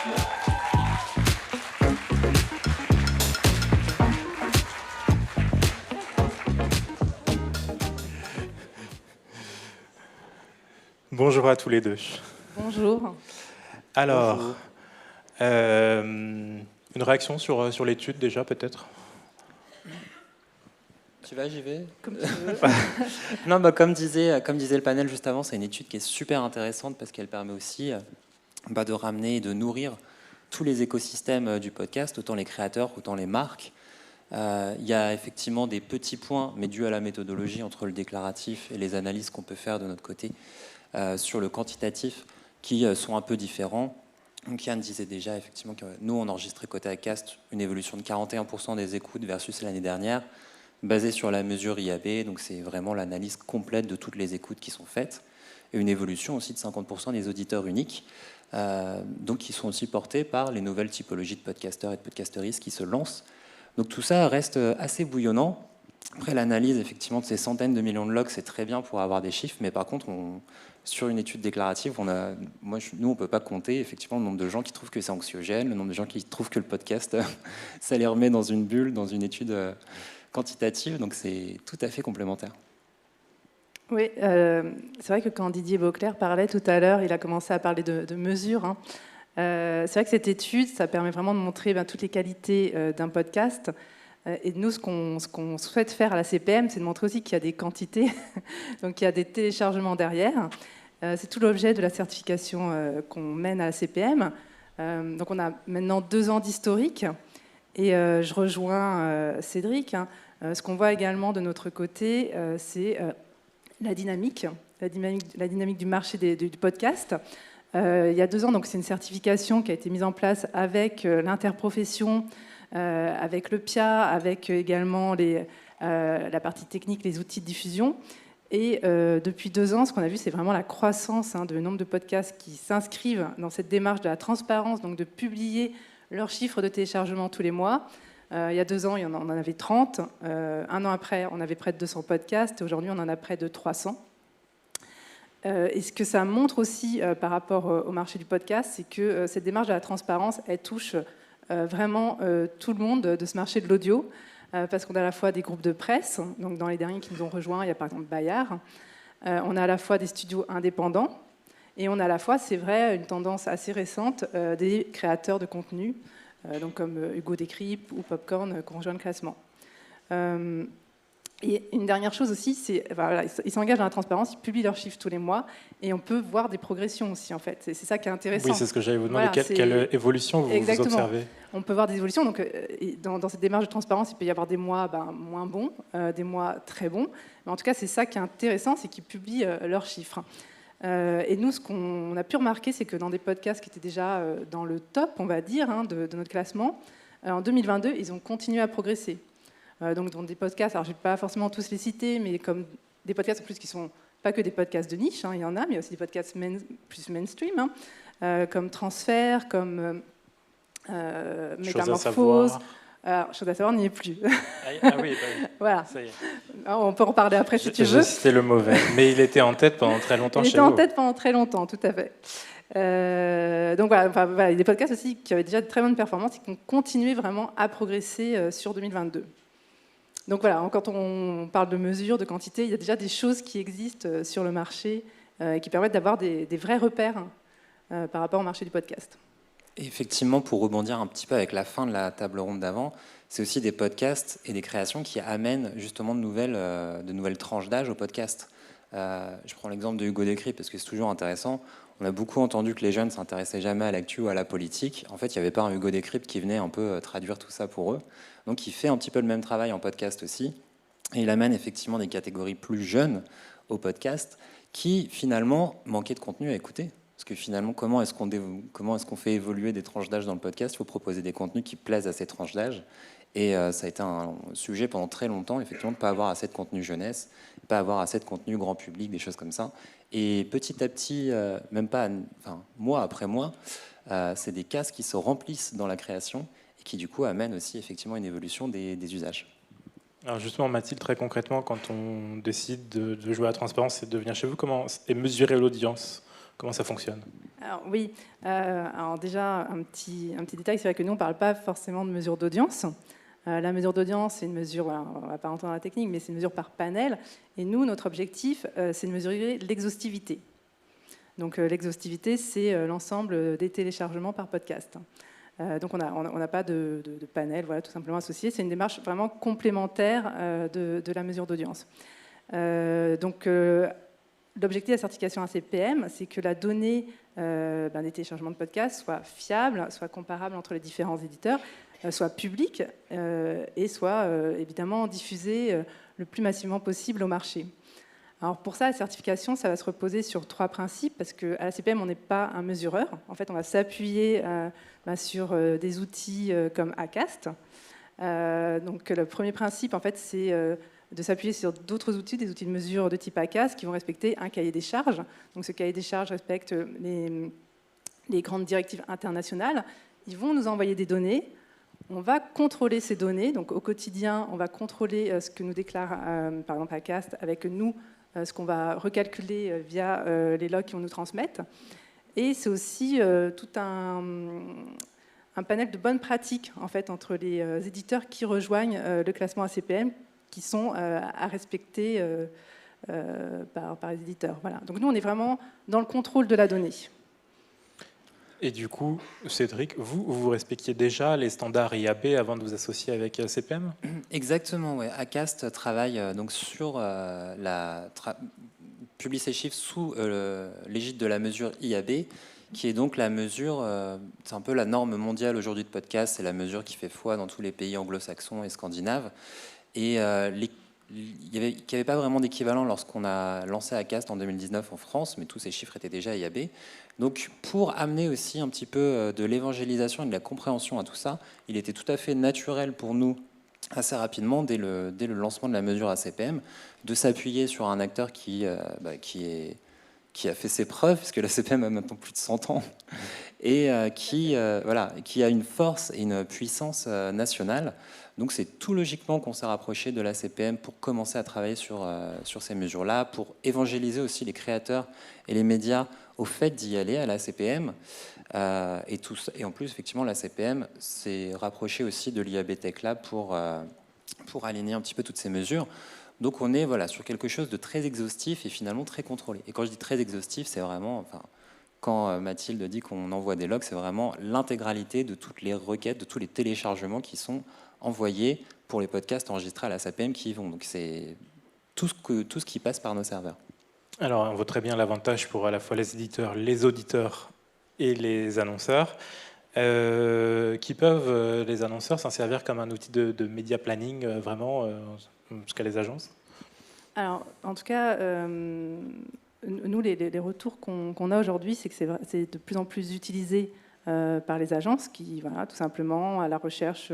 Bonjour à tous les deux. Bonjour. Alors, Bonjour. Une réaction sur l'étude déjà peut-être? Tu vas, j'y vais. Comme tu veux. Non, comme disait le panel juste avant, c'est une étude qui est super intéressante parce qu'elle permet aussi de ramener et de nourrir tous les écosystèmes du podcast, autant les créateurs qu'autant les marques. Il y a effectivement des petits points, mais dus à la méthodologie entre le déclaratif et les analyses qu'on peut faire de notre côté sur le quantitatif qui sont un peu différents. Donc Yann disait déjà effectivement que nous, on enregistrait côté Acast une évolution de 41% des écoutes versus l'année dernière, basée sur la mesure IAB, donc c'est vraiment l'analyse complète de toutes les écoutes qui sont faites, et une évolution aussi de 50% des auditeurs uniques, donc qui sont aussi portés par les nouvelles typologies de podcasteurs et de podcasteristes qui se lancent. Donc tout ça reste assez bouillonnant. Après, l'analyse effectivement de ces centaines de millions de logs, c'est très bien pour avoir des chiffres, mais par contre, sur une étude déclarative, nous, on ne peut pas compter effectivement le nombre de gens qui trouvent que c'est anxiogène, le nombre de gens qui trouvent que le podcast, ça les remet dans une bulle, dans une étude quantitative, donc c'est tout à fait complémentaire. Oui, c'est vrai que quand Didier Beauclerc parlait tout à l'heure, il a commencé à parler de mesures. Hein. C'est vrai que cette étude, ça permet vraiment de montrer toutes les qualités d'un podcast. Et nous, ce qu'on souhaite faire à la CPM, c'est de montrer aussi qu'il y a des quantités, donc il y a des téléchargements derrière. C'est tout l'objet de la certification qu'on mène à la CPM. Donc on a maintenant 2 ans d'historique. Et je rejoins Cédric. Ce qu'on voit également de notre côté, c'est la dynamique du marché du podcast. Il y a 2 ans, donc c'est une certification qui a été mise en place avec l'interprofession, avec le PIA, avec également la partie technique, les outils de diffusion. Et depuis 2 ans, ce qu'on a vu, c'est vraiment la croissance du nombre de podcasts qui s'inscrivent dans cette démarche de la transparence, donc de publier leurs chiffres de téléchargement tous les mois. Il y a 2 ans, on en avait 30. 1 an après, on avait près de 200 podcasts. Et aujourd'hui, on en a près de 300. Et ce que ça montre aussi par rapport au marché du podcast, c'est que cette démarche de la transparence, elle touche vraiment tout le monde de ce marché de l'audio. Parce qu'on a à la fois des groupes de presse. Donc dans les derniers qui nous ont rejoints, il y a par exemple Bayard. On a à la fois des studios indépendants. Et on a à la fois, c'est vrai, une tendance assez récente des créateurs de contenu, donc comme Hugo Décrypte ou Popcorn, qui ont rejoint le classement. Et une dernière chose aussi, c'est voilà, ils s'engagent dans la transparence, ils publient leurs chiffres tous les mois, et on peut voir des progressions aussi, en fait. C'est ça qui est intéressant. Oui, c'est ce que j'allais vous demander. Voilà, quelle évolution vous observez? On peut voir des évolutions. Donc, dans cette démarche de transparence, il peut y avoir des mois moins bons, des mois très bons. Mais en tout cas, c'est ça qui est intéressant, c'est qu'ils publient leurs chiffres. Et nous, ce qu'on a pu remarquer, c'est que dans des podcasts qui étaient déjà dans le top, on va dire, de notre classement, en 2022, ils ont continué à progresser. Donc dans des podcasts, alors je ne vais pas forcément tous les citer, mais comme des podcasts en plus qui ne sont pas que des podcasts de niche, il y en a, mais il y a aussi des podcasts plus mainstream, comme Transfert, comme Métamorphose. Chose à savoir n'y est plus. Ah oui, voilà. Ça y est. Alors, on peut en reparler après si tu veux. C'était le mauvais, mais il était en tête pendant très longtemps chez vous. Il était en tête pendant très longtemps, tout à fait. Donc voilà, il y a des podcasts aussi qui avaient déjà de très bonnes performances et qui ont continué vraiment à progresser sur 2022. Donc voilà, quand on parle de mesures, de quantité, il y a déjà des choses qui existent sur le marché et qui permettent d'avoir des vrais repères par rapport au marché du podcast. Et effectivement, pour rebondir un petit peu avec la fin de la table ronde d'avant, c'est aussi des podcasts et des créations qui amènent justement de nouvelles tranches d'âge au podcast. Je prends l'exemple de Hugo Décrypte parce que c'est toujours intéressant. On a beaucoup entendu que les jeunes ne s'intéressaient jamais à l'actu ou à la politique. En fait, il n'y avait pas un Hugo Décrypte qui venait un peu traduire tout ça pour eux. Donc, il fait un petit peu le même travail en podcast aussi. Et il amène effectivement des catégories plus jeunes au podcast qui, finalement, manquaient de contenu à écouter. Parce que finalement, comment est-ce qu'on fait évoluer des tranches d'âge dans le podcast? Il faut proposer des contenus qui plaisent à ces tranches d'âge. Et ça a été un sujet pendant très longtemps, effectivement, de ne pas avoir assez de contenu jeunesse, de ne pas avoir assez de contenu grand public, des choses comme ça. Et petit à petit, mois après mois, c'est des cases qui se remplissent dans la création et qui, du coup, amènent aussi effectivement une évolution des usages. Alors justement, Mathilde, très concrètement, quand on décide de jouer à la transparence et de venir chez vous, comment est mesurer l'audience? Comment ça fonctionne? Alors oui, alors déjà un petit détail, c'est vrai que nous on ne parle pas forcément de mesure d'audience. La mesure d'audience, c'est une mesure, on ne va pas rentrer dans la technique, mais c'est une mesure par panel. Et nous, notre objectif, c'est de mesurer l'exhaustivité. Donc l'exhaustivité, c'est l'ensemble des téléchargements par podcast. Donc on n'a pas de panel, voilà, tout simplement associé. C'est une démarche vraiment complémentaire de la mesure d'audience. L'objectif de la certification ACPM, c'est que la donnée des téléchargements de podcasts soit fiable, soit comparable entre les différents éditeurs, soit publique et soit évidemment diffusée le plus massivement possible au marché. Alors pour ça, la certification, ça va se reposer sur 3 principes, parce qu'à l'ACPM, on n'est pas un mesureur. En fait, on va s'appuyer sur des outils comme Acast. Donc le premier principe, en fait, c'est de s'appuyer sur d'autres outils, des outils de mesure de type Acast, qui vont respecter un cahier des charges. Donc ce cahier des charges respecte les grandes directives internationales. Ils vont nous envoyer des données. On va contrôler ces données. Donc au quotidien, on va contrôler ce que nous déclare, par exemple, Acast, avec nous, ce qu'on va recalculer via les logs qu'ils vont nous transmettre. Et c'est aussi tout un panel de bonnes pratiques, en fait, entre les éditeurs qui rejoignent le classement ACPM, qui sont à respecter par les éditeurs. Voilà. Donc nous, on est vraiment dans le contrôle de la donnée. Et du coup, Cédric, vous respectiez déjà les standards IAB avant de vous associer avec CPM? Exactement, ouais. Acast travaille donc sur publie ses chiffres sous l'égide de la mesure IAB, qui est donc la mesure, c'est un peu la norme mondiale aujourd'hui de podcast, c'est la mesure qui fait foi dans tous les pays anglo-saxons et scandinaves. Et il n'y avait pas vraiment d'équivalent lorsqu'on a lancé Acast en 2019 en France, mais tous ces chiffres étaient déjà IAB. Donc pour amener aussi un petit peu de l'évangélisation et de la compréhension à tout ça, il était tout à fait naturel pour nous, assez rapidement, dès le lancement de la mesure ACPM, de s'appuyer sur un acteur qui a fait ses preuves, puisque la CPM a maintenant plus de 100 ans, et qui a une force et une puissance nationale. Donc c'est tout logiquement qu'on s'est rapproché de la CPM pour commencer à travailler sur ces mesures-là, pour évangéliser aussi les créateurs et les médias au fait d'y aller à la CPM. Et en plus, effectivement, la CPM s'est rapprochée aussi de l'IAB Tech Lab pour aligner un petit peu toutes ces mesures. Donc on est sur quelque chose de très exhaustif et finalement très contrôlé. Et quand je dis très exhaustif, c'est vraiment, quand Mathilde dit qu'on envoie des logs, c'est vraiment l'intégralité de toutes les requêtes, de tous les téléchargements qui sont envoyés pour les podcasts enregistrés à la SAPM qui y vont. Donc c'est tout ce qui passe par nos serveurs. Alors on voit très bien l'avantage pour à la fois les éditeurs, les auditeurs et les annonceurs, qui peuvent, les annonceurs, s'en servir comme un outil de média planning, vraiment, jusqu'à les agences. Alors, en tout cas, nous, les retours qu'on a aujourd'hui, c'est que c'est de plus en plus utilisé par les agences qui, tout simplement, à la recherche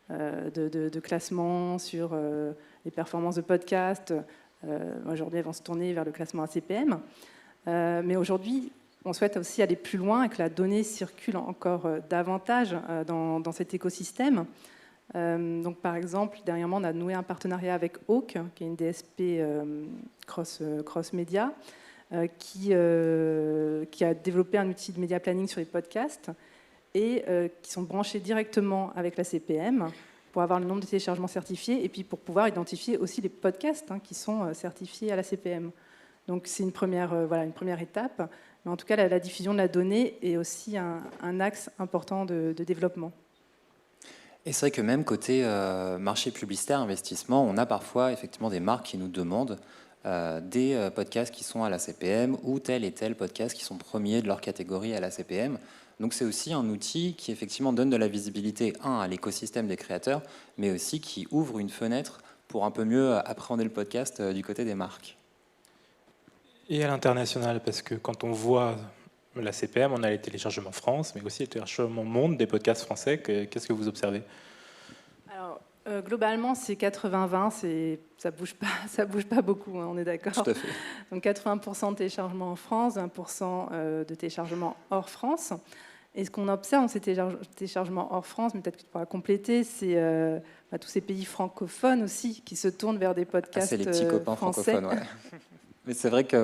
de classements sur les performances de podcast. Aujourd'hui, elles vont se tourner vers le classement ACPM. Mais aujourd'hui, on souhaite aussi aller plus loin et que la donnée circule encore davantage dans cet écosystème. Donc, par exemple, dernièrement, on a noué un partenariat avec Hawk, qui est une DSP cross-média, qui a développé un outil de média planning sur les podcasts et qui sont branchés directement avec la CPM pour avoir le nombre de téléchargements certifiés et puis pour pouvoir identifier aussi les podcasts qui sont certifiés à la CPM. Donc, c'est une première étape. Mais en tout cas, la diffusion de la donnée est aussi un axe important de développement. Et c'est vrai que même côté marché publicitaire, investissement, on a parfois effectivement des marques qui nous demandent des podcasts qui sont à la CPM ou tel et tel podcast qui sont premiers de leur catégorie à la CPM. Donc c'est aussi un outil qui effectivement donne de la visibilité, à l'écosystème des créateurs, mais aussi qui ouvre une fenêtre pour un peu mieux appréhender le podcast du côté des marques. Et à l'international, parce que quand on voit la CPM, on a les téléchargements France, mais aussi les téléchargements monde des podcasts français. Qu'est-ce que vous observez ? Alors, globalement, c'est 80-20, ça bouge pas beaucoup, on est d'accord. Tout à fait. Donc 80% de téléchargements en France, 20% de téléchargements hors France. Et ce qu'on observe dans ces téléchargements hors France, mais peut-être que tu pourras compléter, c'est tous ces pays francophones aussi qui se tournent vers des podcasts c'est les petits copains français. Francophones, ouais. Mais c'est vrai que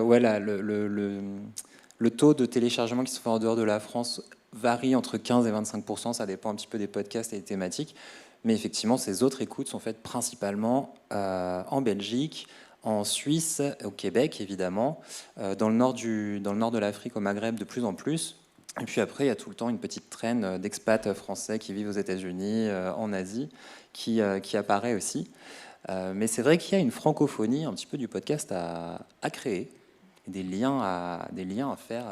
le taux de téléchargement qui se fait en dehors de la France varie entre 15 et 25%, ça dépend un petit peu des podcasts et des thématiques. Mais effectivement, ces autres écoutes sont faites principalement en Belgique, en Suisse, au Québec évidemment, dans le nord de l'Afrique, au Maghreb de plus en plus. Et puis après, il y a tout le temps une petite traîne d'expats français qui vivent aux États-Unis, en Asie, qui apparaît aussi. Mais c'est vrai qu'il y a une francophonie un petit peu du podcast à créer, et des liens à faire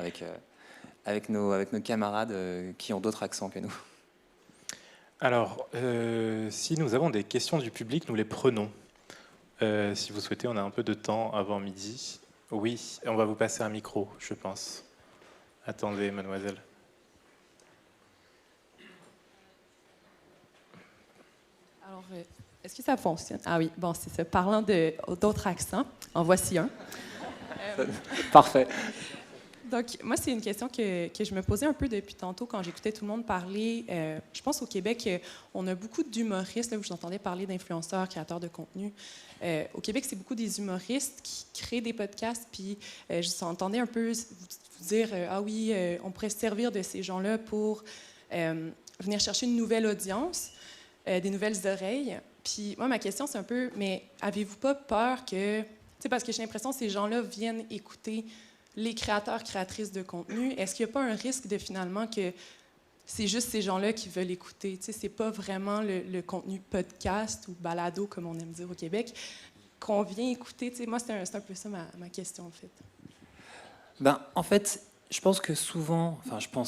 avec nos camarades qui ont d'autres accents que nous. Alors, si nous avons des questions du public, nous les prenons. Si vous souhaitez, on a un peu de temps avant midi. Oui, on va vous passer un micro, je pense. Attendez, mademoiselle. Alors, est-ce que ça fonctionne? Ah oui, bon, c'est ça. Parlant d'autres accents, en voici un. Parfait. Donc, moi, c'est une question que je me posais un peu depuis tantôt quand j'écoutais tout le monde parler. Je pense au Québec, on a beaucoup d'humoristes. Là, vous entendez parler d'influenceurs, créateurs de contenu. Au Québec, c'est beaucoup des humoristes qui créent des podcasts. Puis, je vous entendais un peu vous dire, ah oui, on pourrait se servir de ces gens-là pour venir chercher une nouvelle audience, des nouvelles oreilles. Puis, moi, ma question, c'est un peu, mais avez-vous pas peur que... parce que j'ai l'impression que ces gens-là viennent écouter les créateurs, créatrices de contenu. Est-ce qu'il n'y a pas un risque de finalement que c'est juste ces gens-là qui veulent écouter? C'est pas vraiment le contenu podcast ou balado, comme on aime dire au Québec. qu'on vient écouter? Moi, c'est un peu ça ma question, en fait. En fait, je pense que souvent,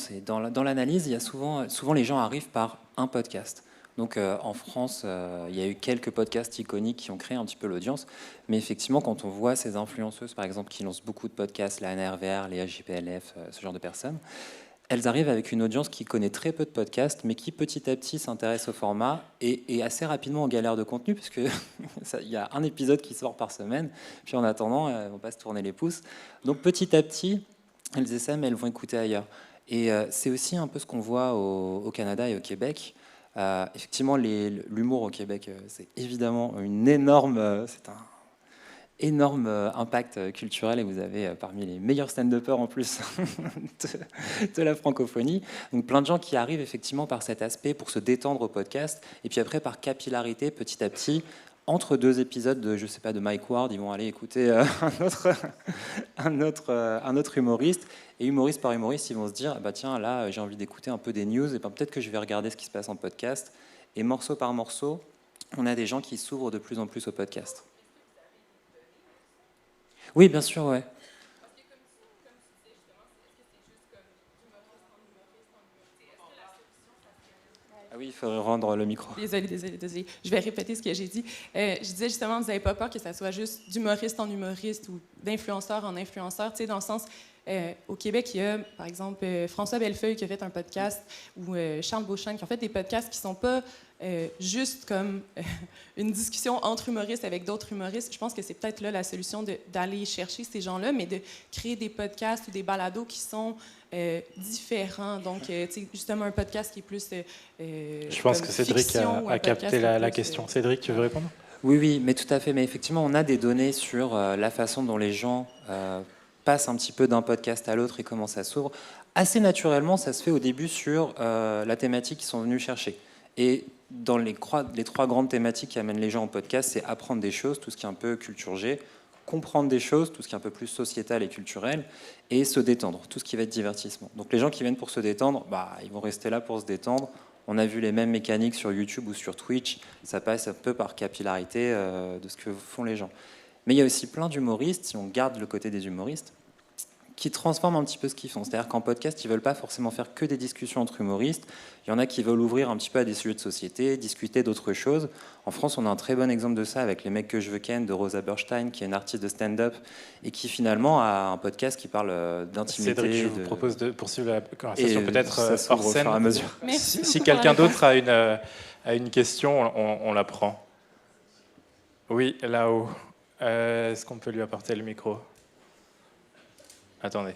et dans l'analyse, il y a souvent les gens arrivent par un podcast. Donc en France, il y a eu quelques podcasts iconiques qui ont créé un petit peu l'audience. Mais effectivement, quand on voit ces influenceuses, par exemple, qui lancent beaucoup de podcasts, la NRVR, les JPLF, ce genre de personnes, elles arrivent avec une audience qui connaît très peu de podcasts, mais qui petit à petit s'intéresse au format et assez rapidement en galère de contenu, parce qu'il y a un épisode qui sort par semaine, puis en attendant, elles ne vont pas se tourner les pouces. Donc petit à petit, elles essaient, mais elles vont écouter ailleurs. Et c'est aussi un peu ce qu'on voit au Canada et au Québec. Effectivement, l'humour au Québec, c'est évidemment c'est un énorme impact culturel, et vous avez parmi les meilleurs stand-uppers en plus de la francophonie. Donc plein de gens qui arrivent effectivement par cet aspect pour se détendre au podcast, et puis après par capillarité, petit à petit, entre deux épisodes de Mike Ward, ils vont aller écouter un autre humoriste, et humoriste par humoriste, ils vont se dire tiens, là j'ai envie d'écouter un peu des news, et peut-être que je vais regarder ce qui se passe en podcast. Et morceau par morceau, on a des gens qui s'ouvrent de plus en plus au podcast. Oui, bien sûr, ouais. Ah oui, il faudrait rendre le micro. Désolée. Je vais répéter ce que j'ai dit. Je disais justement, vous n'avez pas peur que ça soit juste d'humoriste en humoriste ou d'influenceur en influenceur, dans le sens, au Québec, il y a, par exemple, François Bellefeuille qui a fait un podcast, ou Charles Beauchamp qui ont fait des podcasts qui ne sont pas juste comme une discussion entre humoristes avec d'autres humoristes. Je pense que c'est peut-être là la solution d'aller chercher ces gens-là, mais de créer des podcasts ou des balados qui sont différents. Donc, justement, un podcast qui est plus je pense que Cédric a capté la question. Cédric, tu veux répondre? Oui, mais tout à fait. Mais effectivement, on a des données sur la façon dont les gens passent un petit peu d'un podcast à l'autre et comment ça s'ouvre. Assez naturellement, ça se fait au début sur la thématique qu'ils sont venus chercher. Et dans les trois grandes thématiques qui amènent les gens au podcast, c'est apprendre des choses, tout ce qui est un peu culture G, comprendre des choses, tout ce qui est un peu plus sociétal et culturel, et se détendre, tout ce qui va être divertissement. Donc les gens qui viennent pour se détendre, ils vont rester là pour se détendre. On a vu les mêmes mécaniques sur YouTube ou sur Twitch, ça passe un peu par capillarité de ce que font les gens. Mais il y a aussi plein d'humoristes, si on garde le côté des humoristes, qui transforment un petit peu ce qu'ils font. C'est-à-dire qu'en podcast, ils ne veulent pas forcément faire que des discussions entre humoristes. Il y en a qui veulent ouvrir un petit peu à des sujets de société, discuter d'autres choses. En France, on a un très bon exemple de ça avec Les mecs que je veux ken de Rosa Burstein, qui est une artiste de stand-up et qui finalement a un podcast qui parle d'intimité. Cédric, je vous propose de poursuivre la conversation peut-être hors scène. À mesure. Si quelqu'un d'autre a une question, on la prend. Oui, là-haut. Est-ce qu'on peut lui apporter le micro? Attendez.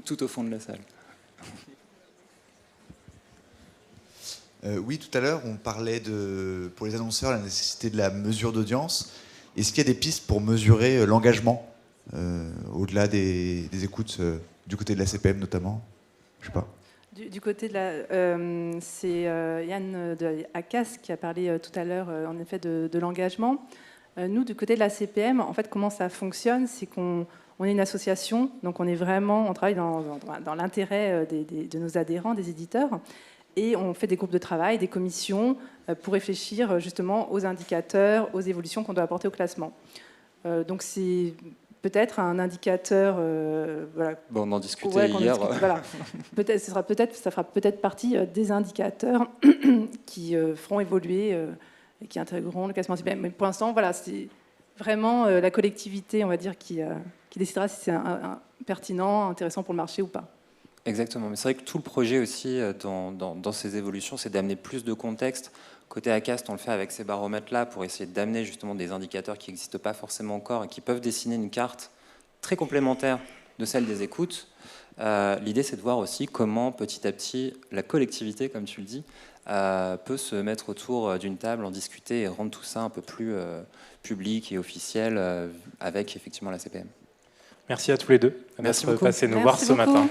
Tout au fond de la salle. Oui, tout à l'heure, on parlait pour les annonceurs, la nécessité de la mesure d'audience. Est-ce qu'il y a des pistes pour mesurer l'engagement au-delà des écoutes du côté de la CPM notamment? Je sais pas. Du côté de c'est Yann de ACAS qui a parlé tout à l'heure en effet de l'engagement. Nous, du côté de la CPM, en fait, comment ça fonctionne, c'est qu'on est une association, donc on travaille dans l'intérêt de nos adhérents, des éditeurs, et on fait des groupes de travail, des commissions pour réfléchir justement aux indicateurs, aux évolutions qu'on doit apporter au classement. Donc c'est peut-être un indicateur. Voilà. Bon, on en discutait hier. Voilà. Ça fera peut-être partie des indicateurs qui feront évoluer et qui intégreront le classement CPM. Mais pour l'instant, voilà, c'est vraiment la collectivité, on va dire, qui décidera si c'est pertinent, intéressant pour le marché ou pas. Exactement. Mais c'est vrai que tout le projet aussi dans ces évolutions, c'est d'amener plus de contexte. Côté ACAST, on le fait avec ces baromètres-là pour essayer d'amener justement des indicateurs qui n'existent pas forcément encore et qui peuvent dessiner une carte très complémentaire de celle des écoutes. L'idée, c'est de voir aussi comment, petit à petit, la collectivité, comme tu le dis, peut se mettre autour d'une table, en discuter et rendre tout ça un peu plus public et officiel avec effectivement la CPM. Merci à tous les deux d'être passés nous voir ce matin.